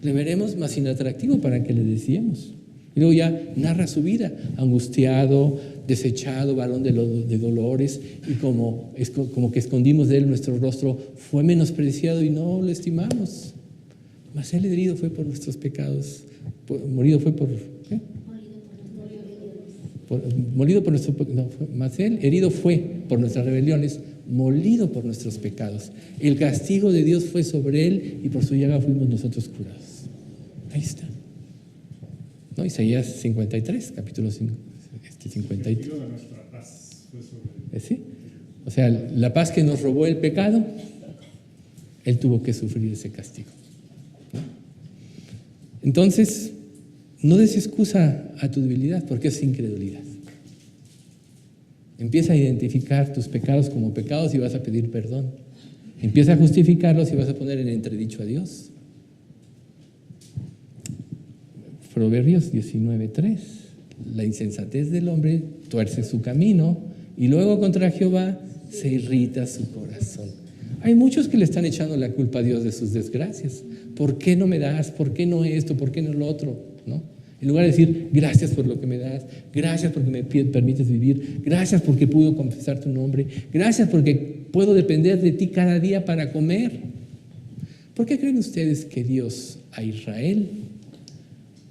Le veremos más inatractivo para que le decíamos. Y luego ya narra su vida, angustiado, desechado, varón de dolores, y como que escondimos de Él nuestro rostro, fue menospreciado y no lo estimamos. Mas Él herido fue por nuestros pecados, morido fue por... ¿qué? Molido por nuestro no, mas Él herido fue por nuestras rebeliones, molido por nuestros pecados. El castigo de Dios fue sobre Él y por su llaga fuimos nosotros curados. Ahí está. ¿No? Isaías 53, capítulo 5, 53. ¿Sí? O sea, la paz que nos robó el pecado, Él tuvo que sufrir ese castigo, ¿no? Entonces, no des excusa a tu debilidad, porque es incredulidad. Empieza a identificar tus pecados como pecados y vas a pedir perdón. Empieza a justificarlos y vas a poner en entredicho a Dios. Proverbios 19:3. La insensatez del hombre tuerce su camino y luego contra Jehová se irrita su corazón. Hay muchos que le están echando la culpa a Dios de sus desgracias. ¿Por qué no me das? ¿Por qué no esto? ¿Por qué no lo otro? ¿No? En lugar de decir, gracias por lo que me das, gracias porque me permites vivir, gracias porque puedo confesar tu nombre, gracias porque puedo depender de ti cada día para comer. ¿Por qué creen ustedes que Dios a Israel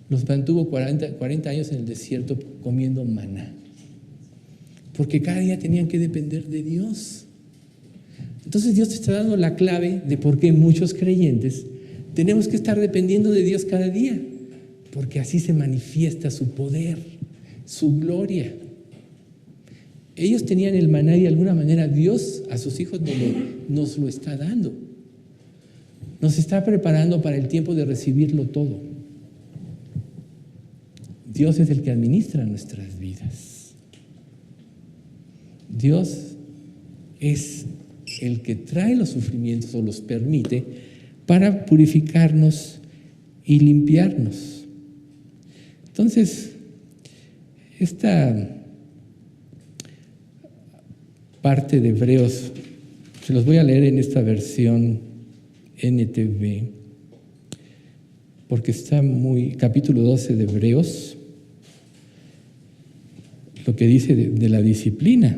los mantuvo 40 años en el desierto comiendo maná? Porque cada día tenían que depender de Dios. Entonces Dios te está dando la clave de por qué muchos creyentes tenemos que estar dependiendo de Dios cada día, porque así se manifiesta su poder, su gloria. Ellos tenían el maná y de alguna manera Dios a sus hijos nos lo está dando. Nos está preparando para el tiempo de recibirlo todo. Dios es el que administra nuestras vidas. Dios es el que trae los sufrimientos o los permite para purificarnos y limpiarnos. Entonces, esta parte de Hebreos, se los voy a leer en esta versión NTV, porque está capítulo 12 de Hebreos, lo que dice de la disciplina.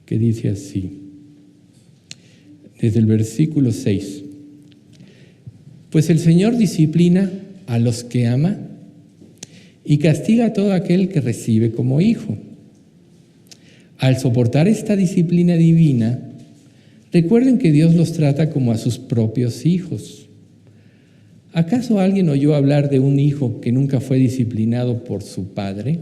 Que dice así, desde el versículo 6. Pues el Señor disciplina a los que ama y castiga a todo aquel que recibe como hijo. Al soportar esta disciplina divina, recuerden que Dios los trata como a sus propios hijos. ¿Acaso alguien oyó hablar de un hijo que nunca fue disciplinado por su padre?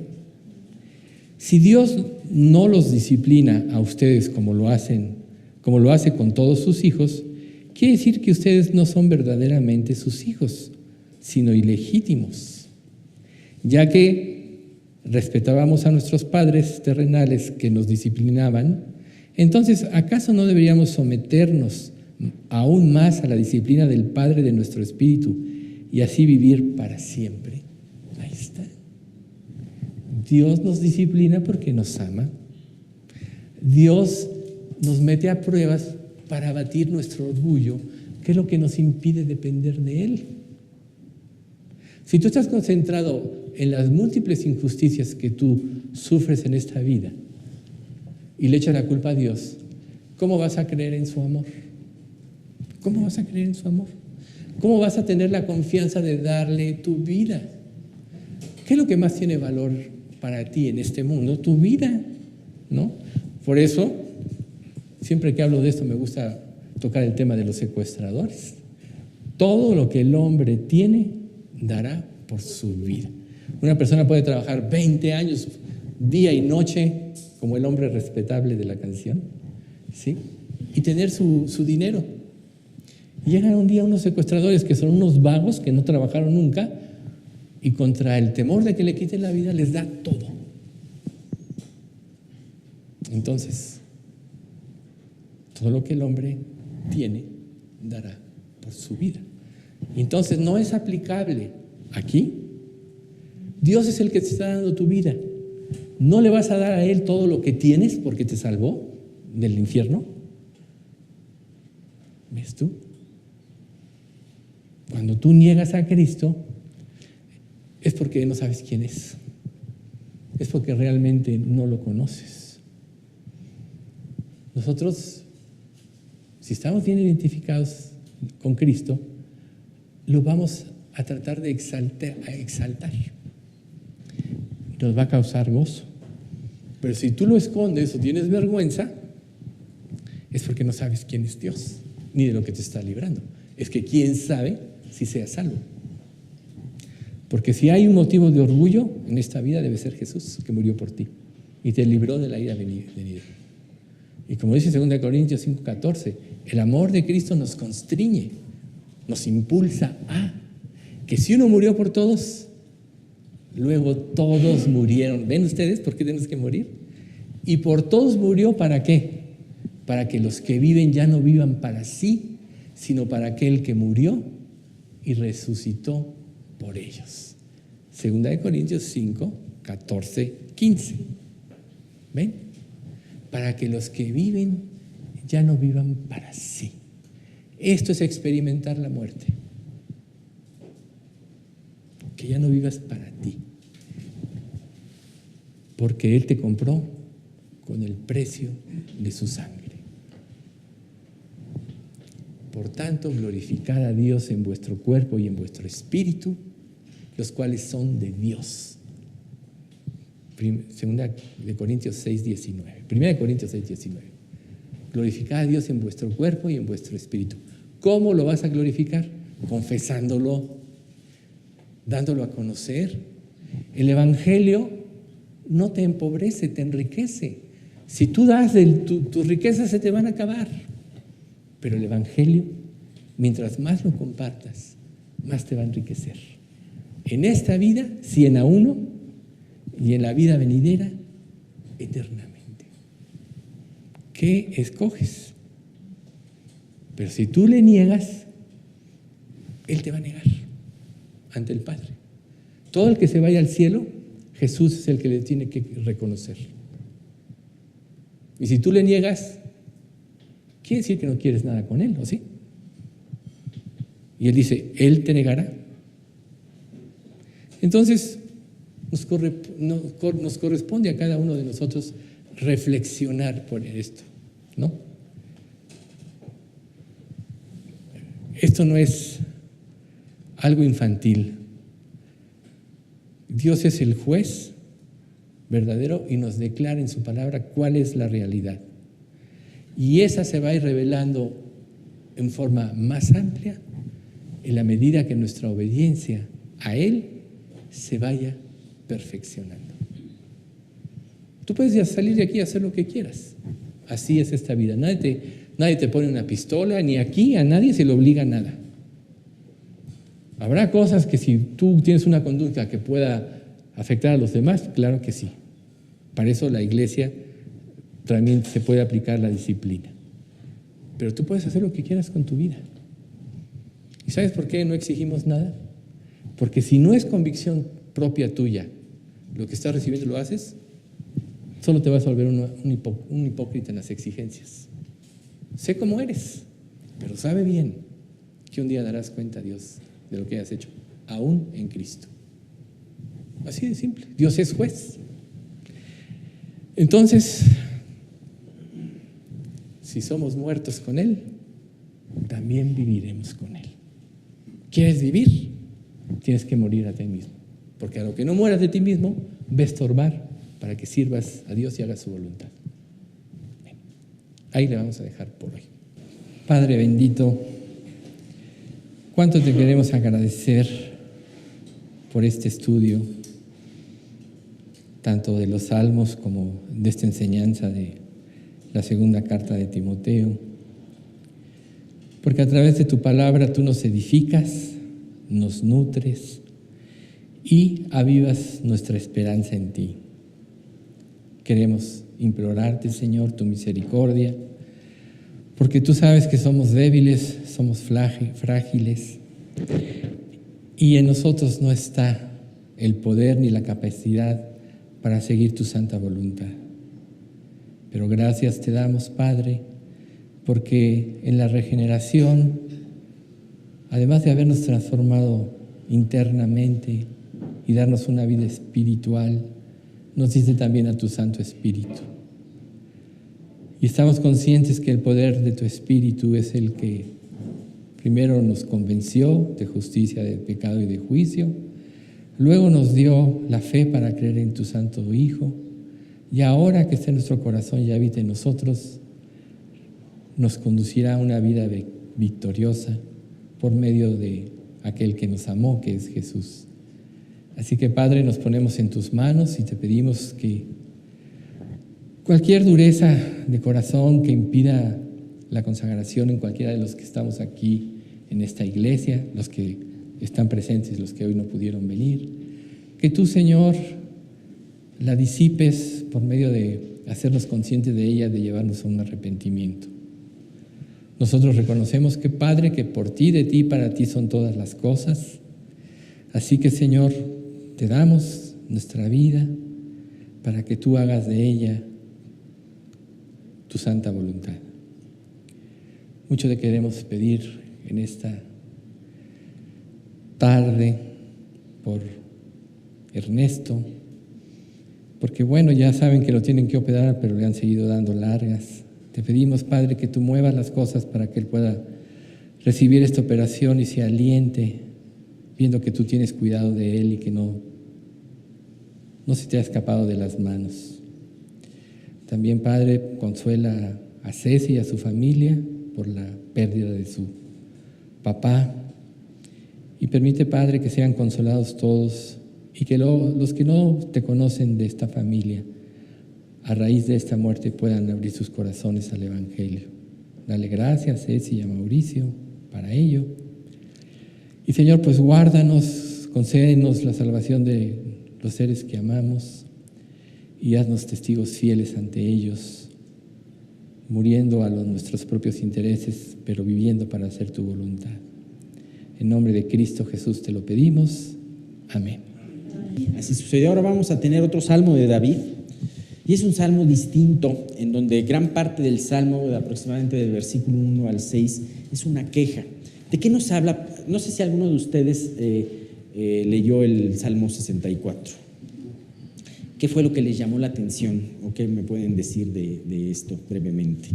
Si Dios no los disciplina a ustedes como lo hace con todos sus hijos, quiere decir que ustedes no son verdaderamente sus hijos, sino ilegítimos. Ya que respetábamos a nuestros padres terrenales que nos disciplinaban, entonces, ¿acaso no deberíamos someternos aún más a la disciplina del Padre de nuestro espíritu y así vivir para siempre? Ahí está. Dios nos disciplina porque nos ama. Dios nos mete a pruebas para abatir nuestro orgullo, que es lo que nos impide depender de Él. Si tú estás concentrado en las múltiples injusticias que tú sufres en esta vida y le echas la culpa a Dios, ¿cómo vas a creer en su amor? ¿Cómo vas a creer en su amor? ¿Cómo vas a tener la confianza de darle tu vida? ¿Qué es lo que más tiene valor para ti en este mundo? Tu vida, ¿no? Por eso, siempre que hablo de esto me gusta tocar el tema de los secuestradores. Todo lo que el hombre tiene, dará por su vida. Una persona puede trabajar 20 años, día y noche, como el hombre respetable de la canción, ¿sí? Y tener su dinero. Y llegan un día unos secuestradores que son unos vagos que no trabajaron nunca y contra el temor de que le quiten la vida les da todo. Entonces, todo lo que el hombre tiene dará por su vida. Entonces no es aplicable aquí. Dios es el que te está dando tu vida. ¿No le vas a dar a Él todo lo que tienes porque te salvó del infierno? ¿Ves tú? Cuando tú niegas a Cristo, es porque no sabes quién es. Es porque realmente no lo conoces. Nosotros, si estamos bien identificados con Cristo, lo vamos a tratar de exaltar. Nos va a causar gozo. Pero si tú lo escondes o tienes vergüenza, es porque no sabes quién es Dios, ni de lo que te está librando. Es que quién sabe si seas salvo. Porque si hay un motivo de orgullo en esta vida, debe ser Jesús, que murió por ti y te libró de la ira venidera. Y como dice 2 Corintios 5:14, el amor de Cristo nos constriñe, nos impulsa a que si uno murió por todos, luego todos murieron. ¿Ven ustedes por qué tenemos que morir? Y por todos murió, ¿para qué? Para que los que viven ya no vivan para sí, sino para aquel que murió y resucitó por ellos. 2 Corintios 5, 14, 15. ¿Ven? Para que los que viven ya no vivan para sí. Esto es experimentar la muerte. Que ya no vivas para ti. Porque Él te compró con el precio de su sangre. Por tanto, glorificad a Dios en vuestro cuerpo y en vuestro espíritu, los cuales son de Dios. 2 Corintios 6, 19. 1 Corintios 6, 19. Glorificad a Dios en vuestro cuerpo y en vuestro espíritu. ¿Cómo lo vas a glorificar? Confesándolo, dándolo a conocer. El Evangelio no te empobrece, te enriquece. Si tú das tus riquezas se te van a acabar. Pero el Evangelio, mientras más lo compartas, más te va a enriquecer. En esta vida, 100 a 1, y en la vida venidera, eternamente. ¿Qué escoges? Pero si tú le niegas, Él te va a negar ante el Padre. Todo el que se vaya al cielo, Jesús es el que le tiene que reconocer. Y si tú le niegas, quiere decir que no quieres nada con Él, ¿o sí? Y Él dice, Él te negará. Entonces, nos corresponde a cada uno de nosotros reflexionar por esto, ¿no? Esto no es algo infantil. Dios es el juez verdadero y nos declara en su palabra cuál es la realidad. Y esa se va a ir revelando en forma más amplia en la medida que nuestra obediencia a Él se vaya perfeccionando. Tú puedes ya salir de aquí y hacer lo que quieras. Así es esta vida. Nadie te pone una pistola, ni aquí a nadie se le obliga a nada. Habrá cosas que si tú tienes una conducta que pueda afectar a los demás, claro que sí. Para eso la iglesia también se puede aplicar la disciplina. Pero tú puedes hacer lo que quieras con tu vida. ¿Y sabes por qué no exigimos nada? Porque si no es convicción propia tuya, lo que estás recibiendo lo haces, solo te vas a volver un hipócrita en las exigencias. Sé cómo eres, pero sabe bien que un día darás cuenta a Dios de lo que hayas hecho, aún en Cristo. Así de simple. Dios es juez. Entonces, si somos muertos con Él, también viviremos con Él. ¿Quieres vivir? Tienes que morir a ti mismo. Porque a lo que no mueras de ti mismo, va a estorbar para que sirvas a Dios y hagas su voluntad. Ahí le vamos a dejar por hoy. Padre bendito, cuánto te queremos agradecer por este estudio, tanto de los Salmos como de esta enseñanza de la segunda carta de Timoteo, porque a través de tu palabra tú nos edificas, nos nutres y avivas nuestra esperanza en ti. Queremos implorarte, Señor, tu misericordia, porque tú sabes que somos débiles, somos frágiles, y en nosotros no está el poder ni la capacidad para seguir tu santa voluntad. Pero gracias te damos, Padre, porque en la regeneración, además de habernos transformado internamente y darnos una vida espiritual, nos diste también a tu Santo Espíritu. Y estamos conscientes que el poder de tu Espíritu es el que primero nos convenció de justicia, de pecado y de juicio, luego nos dio la fe para creer en tu Santo Hijo, y ahora que está en nuestro corazón y habita en nosotros, nos conducirá a una vida victoriosa por medio de aquel que nos amó, que es Jesús. Así que, Padre, nos ponemos en tus manos y te pedimos que cualquier dureza de corazón que impida la consagración en cualquiera de los que estamos aquí en esta iglesia, los que están presentes y los que hoy no pudieron venir, que tú, Señor, la disipes por medio de hacernos conscientes de ella, de llevarnos a un arrepentimiento. Nosotros reconocemos que, Padre, que por ti, de ti, para ti son todas las cosas. Así que, Señor, te damos nuestra vida para que tú hagas de ella tu santa voluntad. Mucho te queremos pedir en esta tarde por Ernesto, porque bueno, ya saben que lo tienen que operar, pero le han seguido dando largas. Te pedimos, Padre, que tú muevas las cosas para que él pueda recibir esta operación y se aliente, viendo que tú tienes cuidado de él y que no se te ha escapado de las manos. También, Padre, consuela a Ceci y a su familia por la pérdida de su papá, y permite, Padre, que sean consolados todos y que los que no te conocen de esta familia, a raíz de esta muerte, puedan abrir sus corazones al Evangelio. Dale gracias a Ceci y a Mauricio para ello. Y, Señor, pues guárdanos, concédenos la salvación de los seres que amamos y haznos testigos fieles ante ellos, muriendo a nuestros propios intereses, pero viviendo para hacer tu voluntad. En nombre de Cristo Jesús te lo pedimos. Amén. Así sucedió. Ahora vamos a tener otro salmo de David, y es un salmo distinto, en donde gran parte del salmo, aproximadamente del versículo 1 al 6, es una queja. ¿De qué nos habla? No sé si alguno de ustedes leyó el Salmo 64. ¿Qué fue lo que les llamó la atención? ¿O qué me pueden decir de esto brevemente?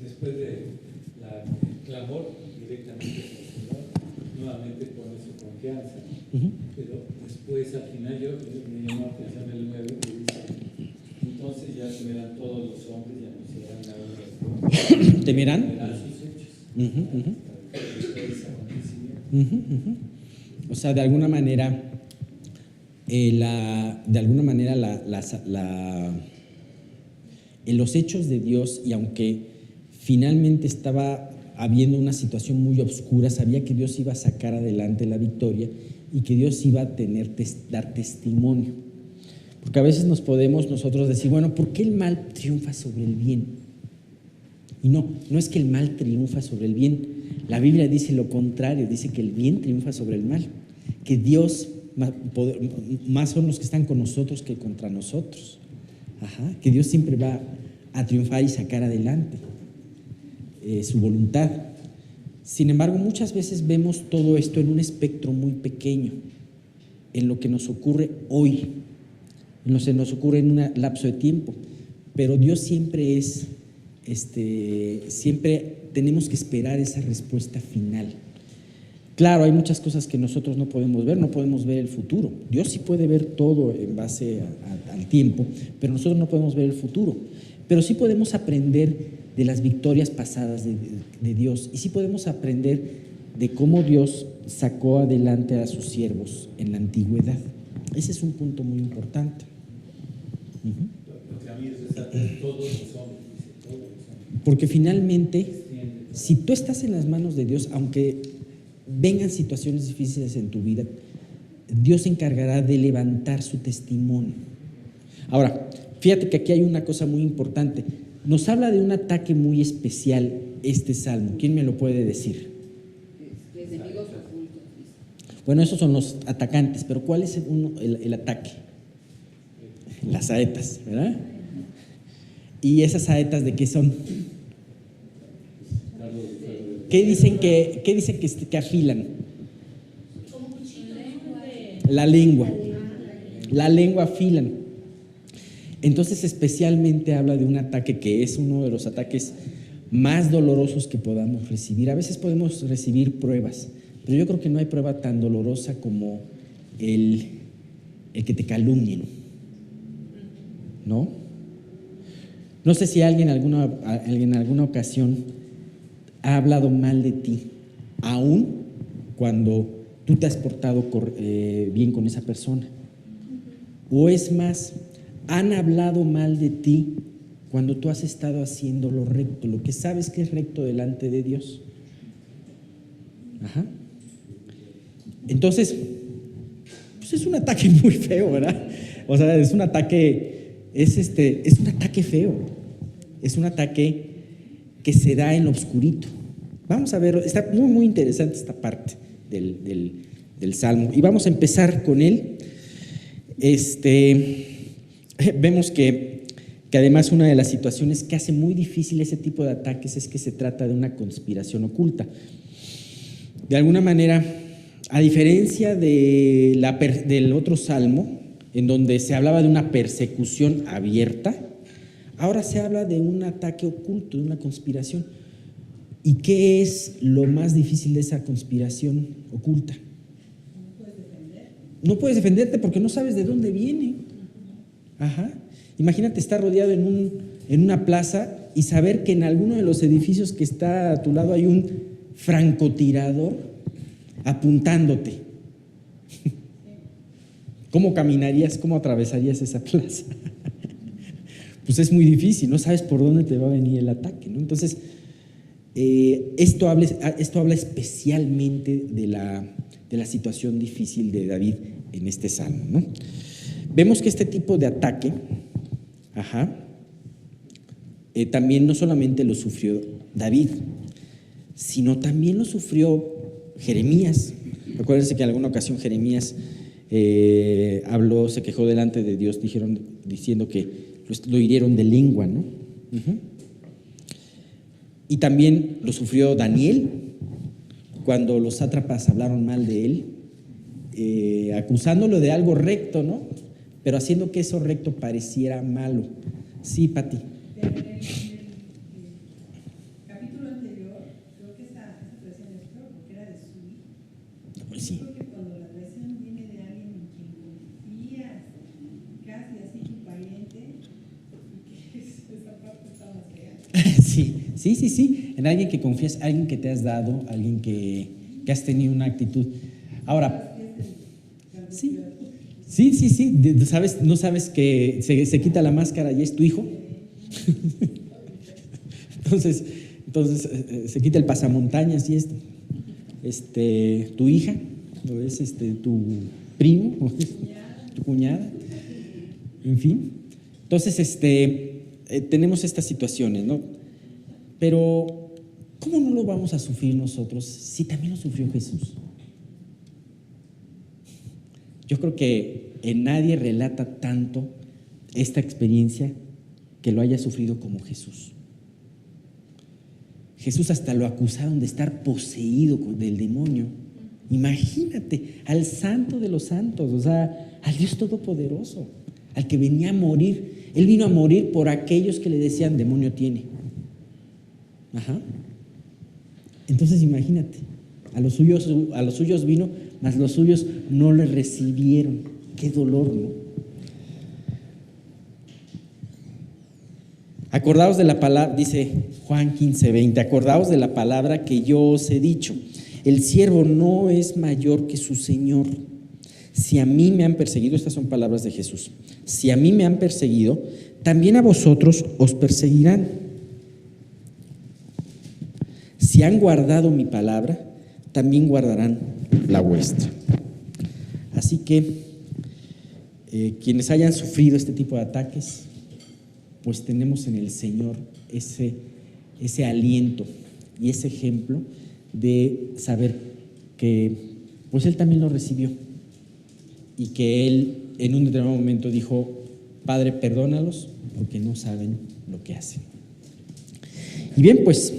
Después del clamor directamente al Señor, nuevamente pone su confianza Pero después, al final, me llamó la atención el 9 que dice: entonces ya temerán todos los hombres y anunciarán la obra de ¿Temerán? sus hechos. Ujú, ujú. Después, acontecimiento. Ujú, ujú. O sea, de alguna manera, en los hechos de Dios, y aunque finalmente estaba habiendo una situación muy oscura, sabía que Dios iba a sacar adelante la victoria y que Dios iba a dar testimonio. Porque a veces nos podemos nosotros decir, bueno, ¿por qué el mal triunfa sobre el bien? Y no es que el mal triunfa sobre el bien. La Biblia dice lo contrario, dice que el bien triunfa sobre el mal, que Dios más son los que están con nosotros que contra nosotros. Ajá, que Dios siempre va a triunfar y sacar adelante su voluntad. Sin embargo, muchas veces vemos todo esto en un espectro muy pequeño, en lo que nos ocurre hoy, en lo que nos ocurre en un lapso de tiempo. Pero Dios siempre siempre tenemos que esperar esa respuesta final. Claro, hay muchas cosas que nosotros no podemos ver el futuro. Dios sí puede ver todo en base al tiempo, pero nosotros no podemos ver el futuro. Pero sí podemos aprender de las victorias pasadas de Dios, y sí podemos aprender de cómo Dios sacó adelante a sus siervos en la antigüedad. Ese es un punto muy importante. Lo que a mí es resaltar todos los hombres, dice todos los hombres. Porque finalmente, si tú estás en las manos de Dios, aunque vengan situaciones difíciles en tu vida, Dios se encargará de levantar su testimonio. Ahora, fíjate que aquí hay una cosa muy importante. Nos habla de un ataque muy especial este salmo. ¿Quién me lo puede decir? Enemigos ocultos. Bueno, esos son los atacantes, pero ¿cuál es el ataque? Las saetas, ¿verdad? ¿Y esas saetas de qué son? ¿Qué dicen que afilan? La lengua. La lengua afilan. Entonces, especialmente habla de un ataque que es uno de los ataques más dolorosos que podamos recibir. A veces podemos recibir pruebas, pero yo creo que no hay prueba tan dolorosa como el que te calumnien, ¿no? No sé si alguien en alguna ocasión ha hablado mal de ti, aún cuando tú te has portado bien con esa persona. O es más, han hablado mal de ti cuando tú has estado haciendo lo recto, lo que sabes que es recto delante de Dios. Ajá. Entonces, pues es un ataque muy feo, ¿verdad? O sea, es un ataque feo. Es un ataque que se da en lo oscurito. Vamos a ver, está muy, muy interesante esta parte del Salmo. Y vamos a empezar con él. Vemos que además una de las situaciones que hace muy difícil ese tipo de ataques es que se trata de una conspiración oculta. De alguna manera, a diferencia del otro salmo, en donde se hablaba de una persecución abierta, ahora se habla de un ataque oculto, de una conspiración. ¿Y qué es lo más difícil de esa conspiración oculta? No puedes defenderte porque no sabes de dónde viene. Ajá. Imagínate estar rodeado en una plaza y saber que en alguno de los edificios que está a tu lado hay un francotirador apuntándote. ¿Cómo caminarías? ¿Cómo atravesarías esa plaza? Pues es muy difícil, no sabes por dónde te va a venir el ataque, ¿no? Entonces, esto habla especialmente de la situación difícil de David en este salmo, ¿no? Vemos que este tipo de ataque, también no solamente lo sufrió David, sino también lo sufrió Jeremías. Acuérdense que en alguna ocasión Jeremías se quejó delante de Dios, diciendo que lo hirieron de lengua, ¿no? Y también lo sufrió Daniel, cuando los sátrapas hablaron mal de él, acusándolo de algo recto, ¿no? Pero haciendo que eso recto pareciera malo. Sí, Pati. Capítulo anterior, creo que esa traición es peor, porque era de su hijo. Sí. Porque cuando la traición viene de alguien Sí. En alguien que confías, alguien que te has dado, alguien que has tenido una actitud. Ahora, sí. ¿Sabes? ¿No sabes que se quita la máscara y es tu hijo? Entonces se quita el pasamontañas y es tu hija, o es tu primo, o es tu cuñada, en fin. Entonces, tenemos estas situaciones, ¿no? Pero, ¿cómo no lo vamos a sufrir nosotros si también lo sufrió Jesús? Yo creo que en nadie relata tanto esta experiencia que lo haya sufrido como Jesús. Jesús hasta lo acusaron de estar poseído del demonio. Imagínate, al santo de los santos, o sea, al Dios todopoderoso, al que venía a morir. Él vino a morir por aquellos que le decían, demonio tiene. Ajá. Entonces imagínate, a los suyos vino, mas los suyos no le recibieron. Qué dolor, ¿no? Acordaos de la palabra, dice Juan 15:20, acordaos de la palabra que yo os he dicho, el siervo no es mayor que su Señor. Si a mí me han perseguido, estas son palabras de Jesús, si a mí me han perseguido, también a vosotros os perseguirán. Si han guardado mi palabra, también guardarán la vuestra. Así que quienes hayan sufrido este tipo de ataques, pues tenemos en el Señor ese aliento y ese ejemplo de saber que pues Él también lo recibió y que Él en un determinado momento dijo, Padre, perdónalos porque no saben lo que hacen. Y bien, pues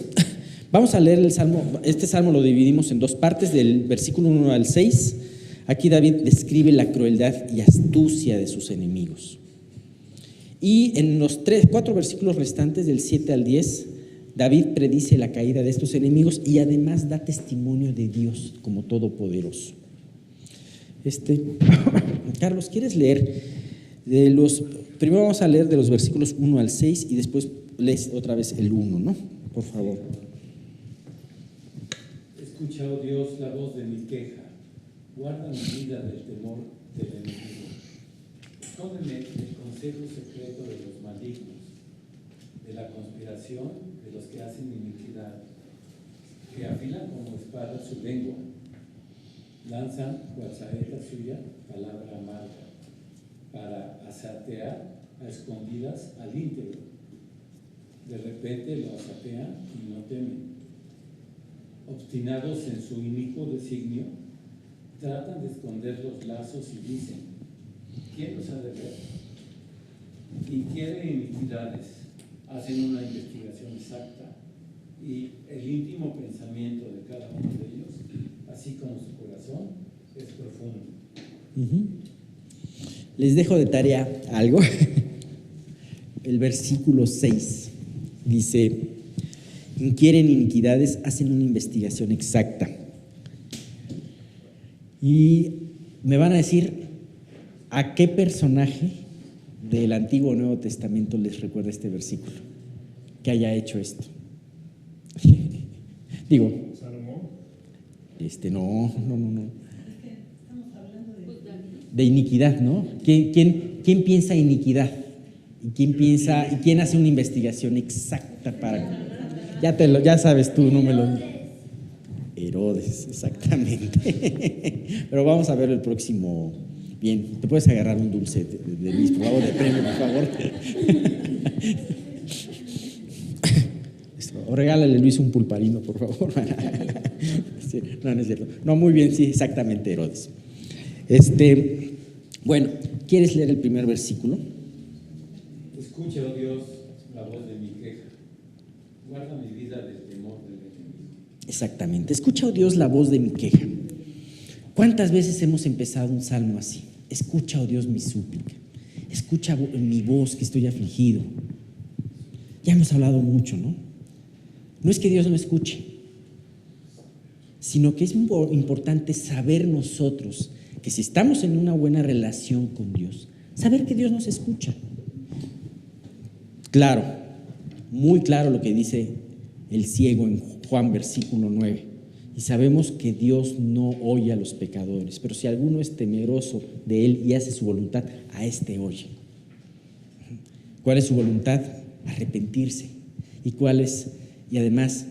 vamos a leer el Salmo. Este Salmo lo dividimos en dos partes, del versículo 1 al 6. Aquí David describe la crueldad y astucia de sus enemigos. Y en los 4 versículos restantes, del 7 al 10, David predice la caída de estos enemigos y además da testimonio de Dios como todopoderoso. Carlos, ¿quieres leer? Primero vamos a leer de los versículos 1 al 6 y después lees otra vez el 1, ¿no? Por favor. Escucha, oh Dios, la voz de mi queja. Guarda mi vida del temor del enemigo. Escóndeme del consejo secreto de los malignos, de la conspiración de los que hacen iniquidad, que afilan como espada su lengua, lanzan cual saeta suya palabra amarga, para asatear a escondidas al íntegro. De repente lo asatean y no temen. Obstinados en su inicuo designio, tratan de esconder los lazos y dicen, ¿quién los ha de ver? Inquieren iniquidades, hacen una investigación exacta y el íntimo pensamiento de cada uno de ellos, así como su corazón, es profundo. Les dejo de tarea algo. El versículo 6 dice, inquieren iniquidades, hacen una investigación exacta. Y me van a decir, ¿a qué personaje del Antiguo o Nuevo Testamento les recuerda este versículo que haya hecho esto? Digo, no. De iniquidad, ¿no? ¿Quién piensa iniquidad? ¿Y quién hace una investigación exacta para? Ya sabes tú, no me lo. Herodes, exactamente. Pero vamos a ver el próximo. Bien, te puedes agarrar un dulce de Luis, por favor, de premio, por favor. O regálale, Luis, un pulparino, por favor. Sí, no es cierto. No, muy bien, sí, exactamente, Herodes. Bueno, ¿quieres leer el primer versículo? Escucha, oh Dios, la voz de mi queja. Guarda mi vida del temor del enemigo. Exactamente. Escucha, oh Dios, la voz de mi queja. ¿Cuántas veces hemos empezado un salmo así? Escucha, oh Dios, mi súplica. Escucha mi voz, que estoy afligido. Ya hemos hablado mucho, ¿no? No es que Dios no escuche, sino que es importante saber nosotros que si estamos en una buena relación con Dios, saber que Dios nos escucha. Claro, muy claro lo que dice el ciego en Juan versículo 9. Y sabemos que Dios no oye a los pecadores, pero si alguno es temeroso de Él y hace su voluntad, a este oye. ¿Cuál es su voluntad? Arrepentirse. Y además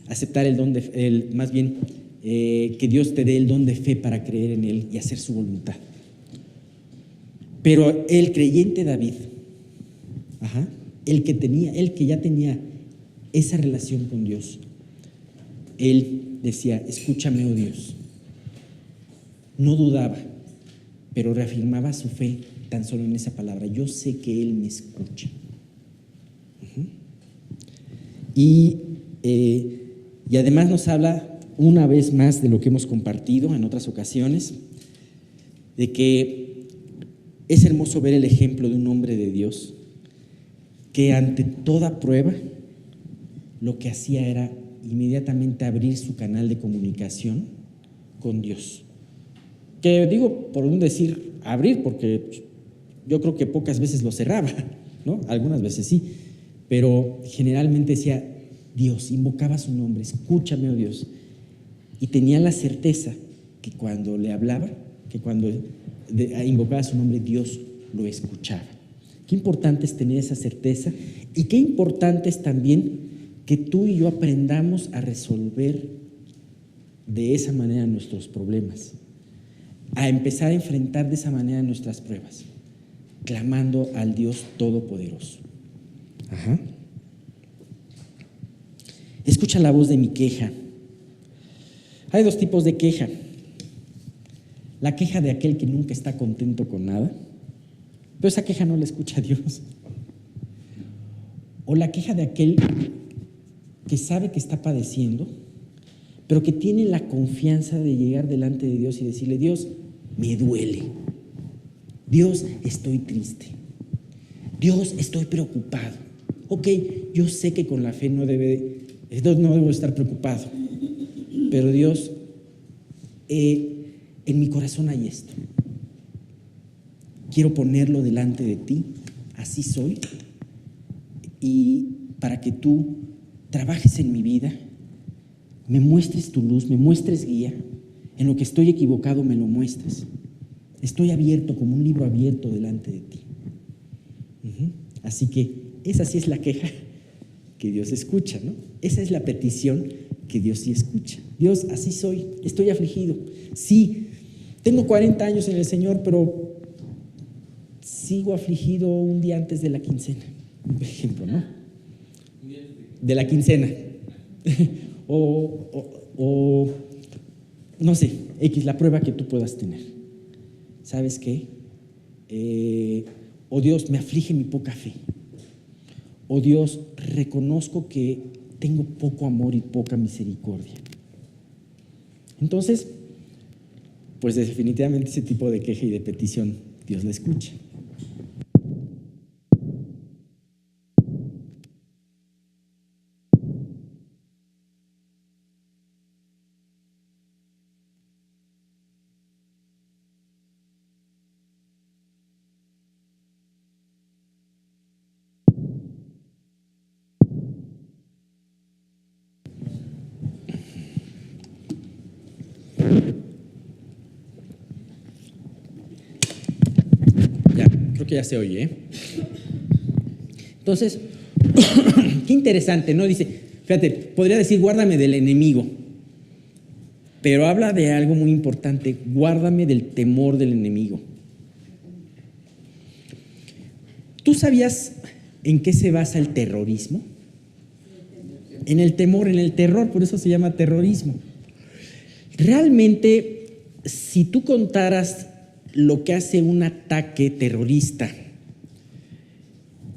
aceptar el don de, más bien, que Dios te dé el don de fe para creer en Él y hacer su voluntad. Pero el creyente David, el que ya tenía esa relación con Dios, él decía: escúchame, oh Dios. No dudaba, pero reafirmaba su fe tan solo en esa palabra: yo sé que Él me escucha. Y además nos habla una vez más de lo que hemos compartido en otras ocasiones, de que es hermoso ver el ejemplo de un hombre de Dios que ante toda prueba lo que hacía era inmediatamente abrir su canal de comunicación con Dios. Que digo, por un decir, abrir, porque yo creo que pocas veces lo cerraba, ¿no? Algunas veces sí, pero generalmente decía: Dios, invocaba su nombre, escúchame, oh Dios. Y tenía la certeza que cuando le hablaba, que cuando invocaba su nombre, Dios lo escuchaba. Qué importante es tener esa certeza, y qué importante es también que tú y yo aprendamos a resolver de esa manera nuestros problemas, a empezar a enfrentar de esa manera nuestras pruebas, clamando al Dios Todopoderoso. Escucha la voz de mi queja. Hay dos tipos de queja: la queja de aquel que nunca está contento con nada, pero esa queja no la escucha Dios, o la queja de aquel que sabe que está padeciendo, pero que tiene la confianza de llegar delante de Dios y decirle: Dios, me duele. Dios, estoy triste. Dios, estoy preocupado. Ok, yo sé que con la fe no debo estar preocupado, pero Dios, en mi corazón hay esto. Quiero ponerlo delante de ti, así soy, y para que tú trabajes en mi vida, me muestres tu luz, me muestres guía. En lo que estoy equivocado me lo muestres. Estoy abierto, como un libro abierto delante de ti. Así que esa sí es la queja que Dios escucha, ¿no? Esa es la petición que Dios sí escucha. Dios, así soy, estoy afligido. Sí, tengo 40 años en el Señor, pero sigo afligido un día antes de la quincena, por ejemplo, ¿no? De la quincena. o no sé, la prueba que tú puedas tener. ¿Sabes qué? Oh Dios, me aflige mi poca fe. Oh Dios, reconozco que tengo poco amor y poca misericordia. Entonces, pues definitivamente ese tipo de queja y de petición Dios la escucha. Creo que ya se oye, ¿eh? Entonces, qué interesante, ¿no? Dice, fíjate, podría decir: guárdame del enemigo, pero habla de algo muy importante: guárdame del temor del enemigo. ¿Tú sabías en qué se basa el terrorismo? En el temor, en el terror, por eso se llama terrorismo. Realmente, si tú contaras lo que hace un ataque terrorista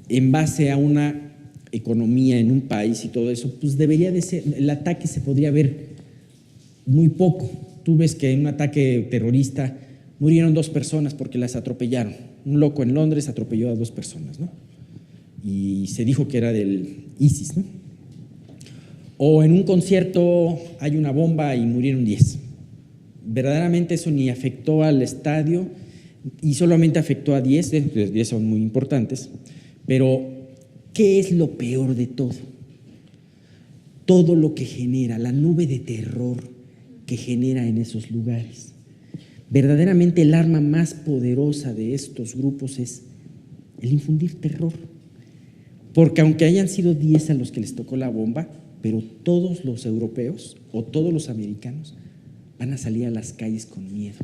en base a una economía en un país y todo eso, pues debería de ser, el ataque se podría ver muy poco. Tú ves que en un ataque terrorista murieron 2 personas porque las atropellaron. Un loco en Londres atropelló a 2 personas, ¿no? Y se dijo que era del ISIS, ¿no? O en un concierto hay una bomba y murieron 10. Verdaderamente eso ni afectó al estadio y solamente afectó a 10, 10 son muy importantes, pero ¿qué es lo peor de todo? Todo lo que genera, la nube de terror que genera en esos lugares. Verdaderamente el arma más poderosa de estos grupos es el infundir terror. Porque aunque hayan sido 10 a los que les tocó la bomba, pero todos los europeos o todos los americanos van a salir a las calles con miedo.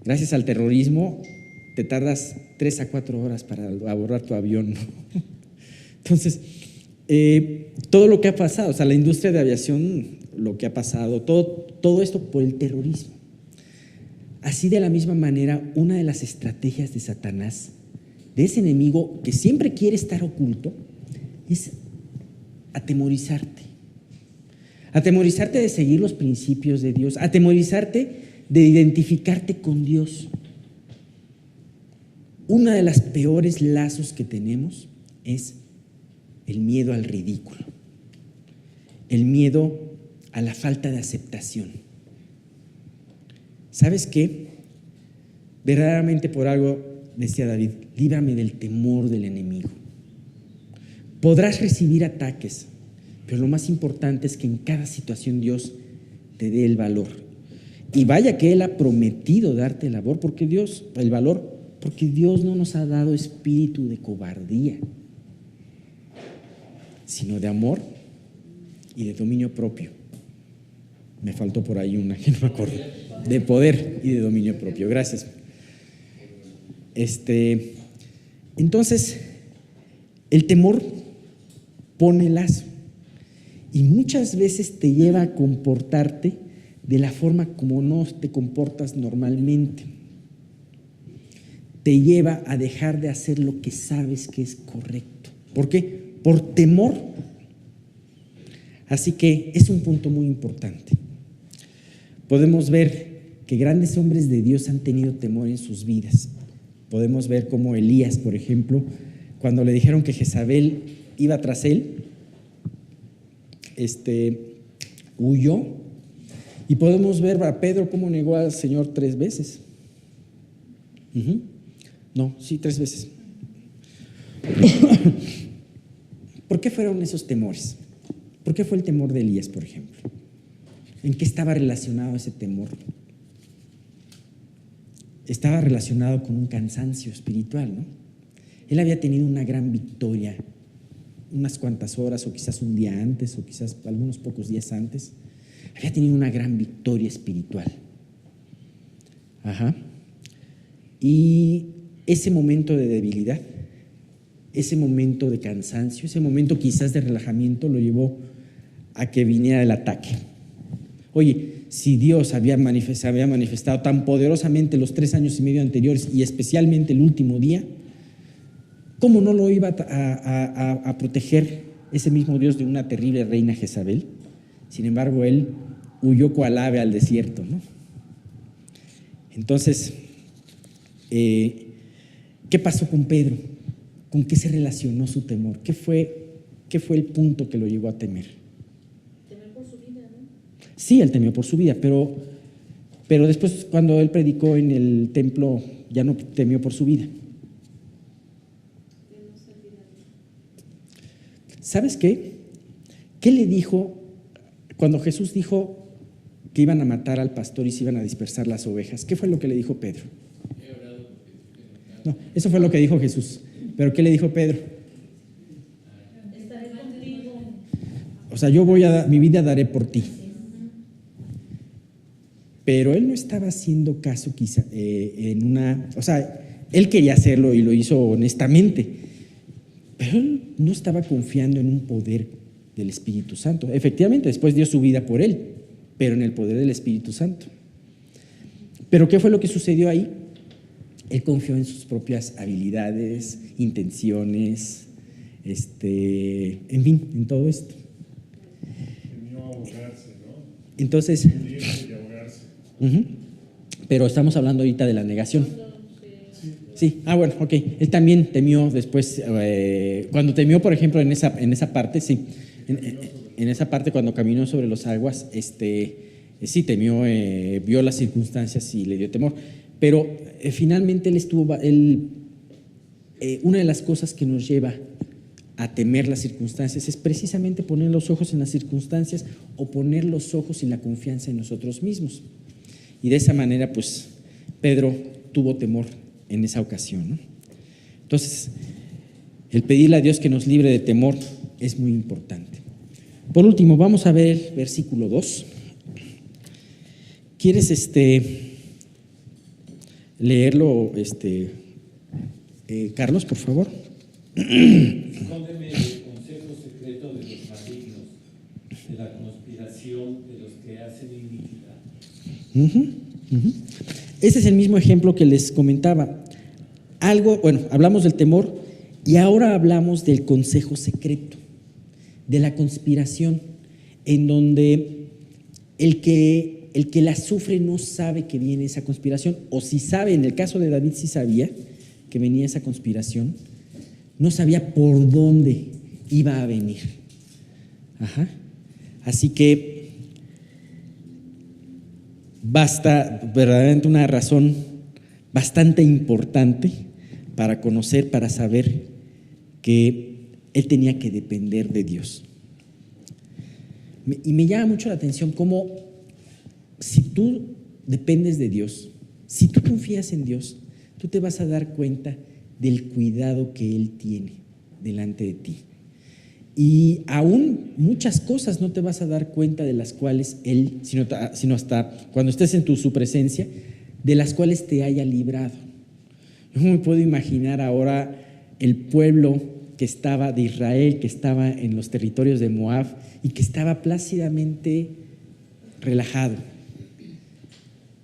Gracias al terrorismo te tardas 3 a 4 horas para abordar tu avión, ¿no? Entonces, todo lo que ha pasado, o sea, la industria de aviación, lo que ha pasado, todo esto por el terrorismo. Así, de la misma manera, una de las estrategias de Satanás, de ese enemigo que siempre quiere estar oculto, es atemorizarte. Atemorizarte de seguir los principios de Dios, atemorizarte de identificarte con Dios. Uno de los peores lazos que tenemos es el miedo al ridículo, el miedo a la falta de aceptación. ¿Sabes qué? Verdaderamente por algo decía David, líbrame del temor del enemigo. Podrás recibir ataques, pero lo más importante es que en cada situación Dios te dé el valor. Y vaya que Él ha prometido darte el valor, porque Dios no nos ha dado espíritu de cobardía, sino de amor y de dominio propio. Me faltó por ahí una que no me acuerdo. De poder y de dominio propio. Gracias. Entonces, el temor pone lazo y muchas veces te lleva a comportarte de la forma como no te comportas normalmente. Te lleva a dejar de hacer lo que sabes que es correcto. ¿Por qué? Por temor. Así que es un punto muy importante. Podemos ver que grandes hombres de Dios han tenido temor en sus vidas. Podemos ver cómo Elías, por ejemplo, cuando le dijeron que Jezabel iba tras él, huyó. Y podemos ver a Pedro cómo negó al Señor 3 veces. No, sí, 3 veces. ¿Por qué fueron esos temores? ¿Por qué fue el temor de Elías, por ejemplo? ¿En qué estaba relacionado ese temor? Estaba relacionado con un cansancio espiritual, ¿no? Él había tenido una gran victoria unas cuantas horas, o quizás un día antes, o quizás algunos pocos días antes. Había tenido una gran victoria espiritual. Y ese momento de debilidad, ese momento de cansancio, ese momento quizás de relajamiento lo llevó a que viniera el ataque. Oye, si Dios se había manifestado tan poderosamente los 3 años y medio anteriores y especialmente el último día, ¿cómo no lo iba a proteger ese mismo Dios de una terrible reina Jezabel? Sin embargo, él huyó cual ave al desierto, ¿no? Entonces, ¿qué pasó con Pedro? ¿Con qué se relacionó su temor? ¿Qué fue el punto que lo llevó a temer? Temer por su vida, ¿no? Sí, él temió por su vida, pero después, cuando él predicó en el templo, ya no temió por su vida. ¿Sabes qué? ¿Qué le dijo cuando Jesús dijo que iban a matar al pastor y se iban a dispersar las ovejas? ¿Qué fue lo que le dijo Pedro? No, eso fue lo que dijo Jesús. ¿Pero qué le dijo Pedro? Estaré contigo. O sea, mi vida daré por ti. Pero él no estaba haciendo caso quizá o sea, él quería hacerlo y lo hizo honestamente, pero él no estaba confiando en un poder del Espíritu Santo. Efectivamente, después dio su vida por él, pero en el poder del Espíritu Santo. ¿Pero qué fue lo que sucedió ahí? Él confió en sus propias habilidades, intenciones, en fin, en todo esto. Temió ahogarse, ¿no? Entonces, Hundirse y ahogarse. pero estamos hablando ahorita de la negación. Sí, bueno, ok. Él también temió después, cuando temió, por ejemplo, en esa parte, sí. En esa parte, cuando caminó sobre las aguas, sí temió, vio las circunstancias y le dio temor. Pero finalmente una de las cosas que nos lleva a temer las circunstancias es precisamente poner los ojos en las circunstancias o poner los ojos y la confianza en nosotros mismos. Y de esa manera, pues, Pedro tuvo temor en esa ocasión, ¿no? Entonces, el pedirle a Dios que nos libre de temor es muy importante. Por último, vamos a ver el versículo 2. ¿Quieres leerlo, Carlos, por favor? Escóndeme del consejo secreto de los malignos, de la conspiración de los que hacen iniquidad. Ese es el mismo ejemplo que les comentaba. Hablamos del temor y ahora hablamos del consejo secreto, de la conspiración, en donde el que la sufre no sabe que viene esa conspiración, o si sabe, en el caso de David sí sabía que venía esa conspiración, no sabía por dónde iba a venir. Así que basta verdaderamente una razón bastante importante para conocer, para saber que él tenía que depender de Dios. Y me llama mucho la atención cómo, si tú dependes de Dios, si tú confías en Dios, tú te vas a dar cuenta del cuidado que Él tiene delante de ti. Y aún muchas cosas no te vas a dar cuenta de las cuales Él, sino hasta cuando estés en su presencia, de las cuales te haya librado. Yo me puedo imaginar ahora el pueblo que estaba de Israel, que estaba en los territorios de Moab y que estaba plácidamente relajado.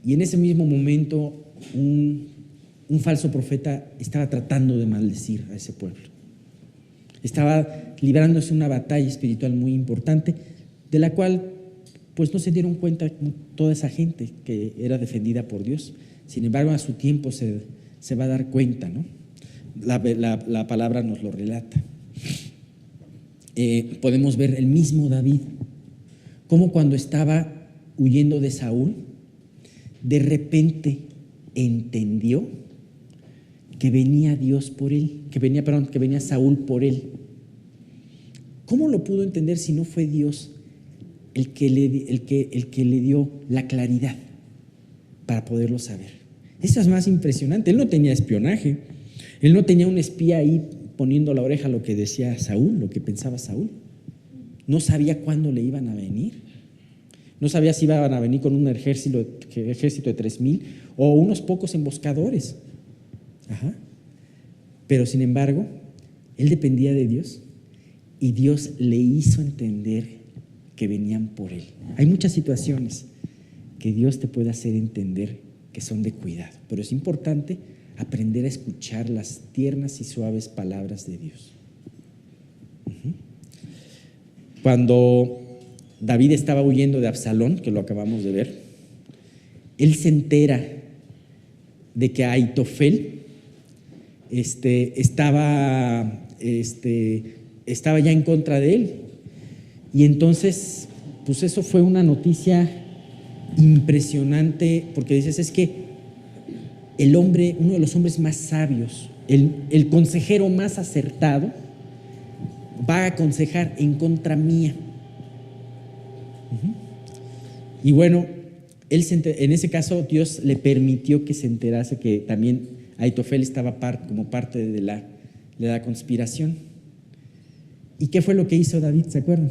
Y en ese mismo momento un falso profeta estaba tratando de maldecir a ese pueblo. Estaba librándose una batalla espiritual muy importante, de la cual pues no se dieron cuenta toda esa gente que era defendida por Dios. Sin embargo, a su tiempo se va a dar cuenta, ¿no? La palabra nos lo relata. Podemos ver el mismo David, como cuando estaba huyendo de Saúl, de repente entendió que venía Dios por él, que venía Saúl por él. ¿Cómo lo pudo entender si no fue Dios el que le dio la claridad para poderlo saber? Eso es más impresionante. Él no tenía espionaje, él no tenía un espía ahí poniendo la oreja a lo que decía Saúl, lo que pensaba Saúl. No sabía cuándo le iban a venir. No sabía si iban a venir con un ejército de 3,000 o unos pocos emboscadores. Pero sin embargo, él dependía de Dios y Dios le hizo entender que venían por él. Hay muchas situaciones que Dios te puede hacer entender que son de cuidado, pero es importante aprender a escuchar las tiernas y suaves palabras de Dios. Cuando David estaba huyendo de Absalón, que lo acabamos de ver, él se entera de que Ahitofel estaba ya en contra de él. Y entonces, pues eso fue una noticia impresionante, porque dices, es que uno de los hombres más sabios, el consejero más acertado, va a aconsejar en contra mía. Y bueno, en ese caso Dios le permitió que se enterase que también Ahitofel estaba como parte de la conspiración. ¿Y qué fue lo que hizo David? ¿Se acuerdan?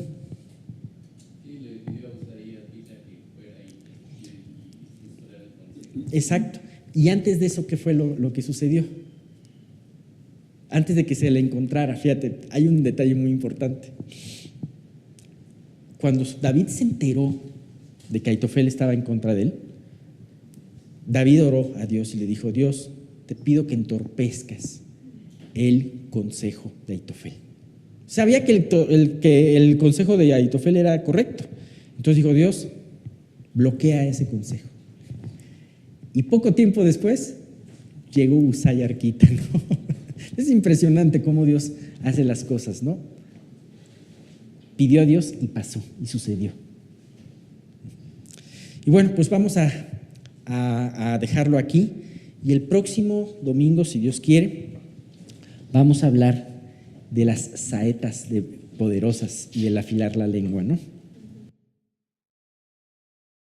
Sí, le pidió a Usaías que fuera y Exacto. Y antes de eso, ¿qué fue lo que sucedió? Antes de que se le encontrara, fíjate, hay un detalle muy importante. Cuando David se enteró de que Ahitofel estaba en contra de él, David oró a Dios y le dijo: Dios, te pido que entorpezcas el consejo de Ahitofel. Sabía que el consejo de Ahitofel era correcto. Entonces dijo: Dios, bloquea ese consejo. Y poco tiempo después llegó Usai Arquita, ¿no? Es impresionante cómo Dios hace las cosas, ¿no? Pidió a Dios y pasó, y sucedió. Y bueno, pues vamos a dejarlo aquí. Y el próximo domingo, si Dios quiere, vamos a hablar de las saetas poderosas y el afilar la lengua, ¿no?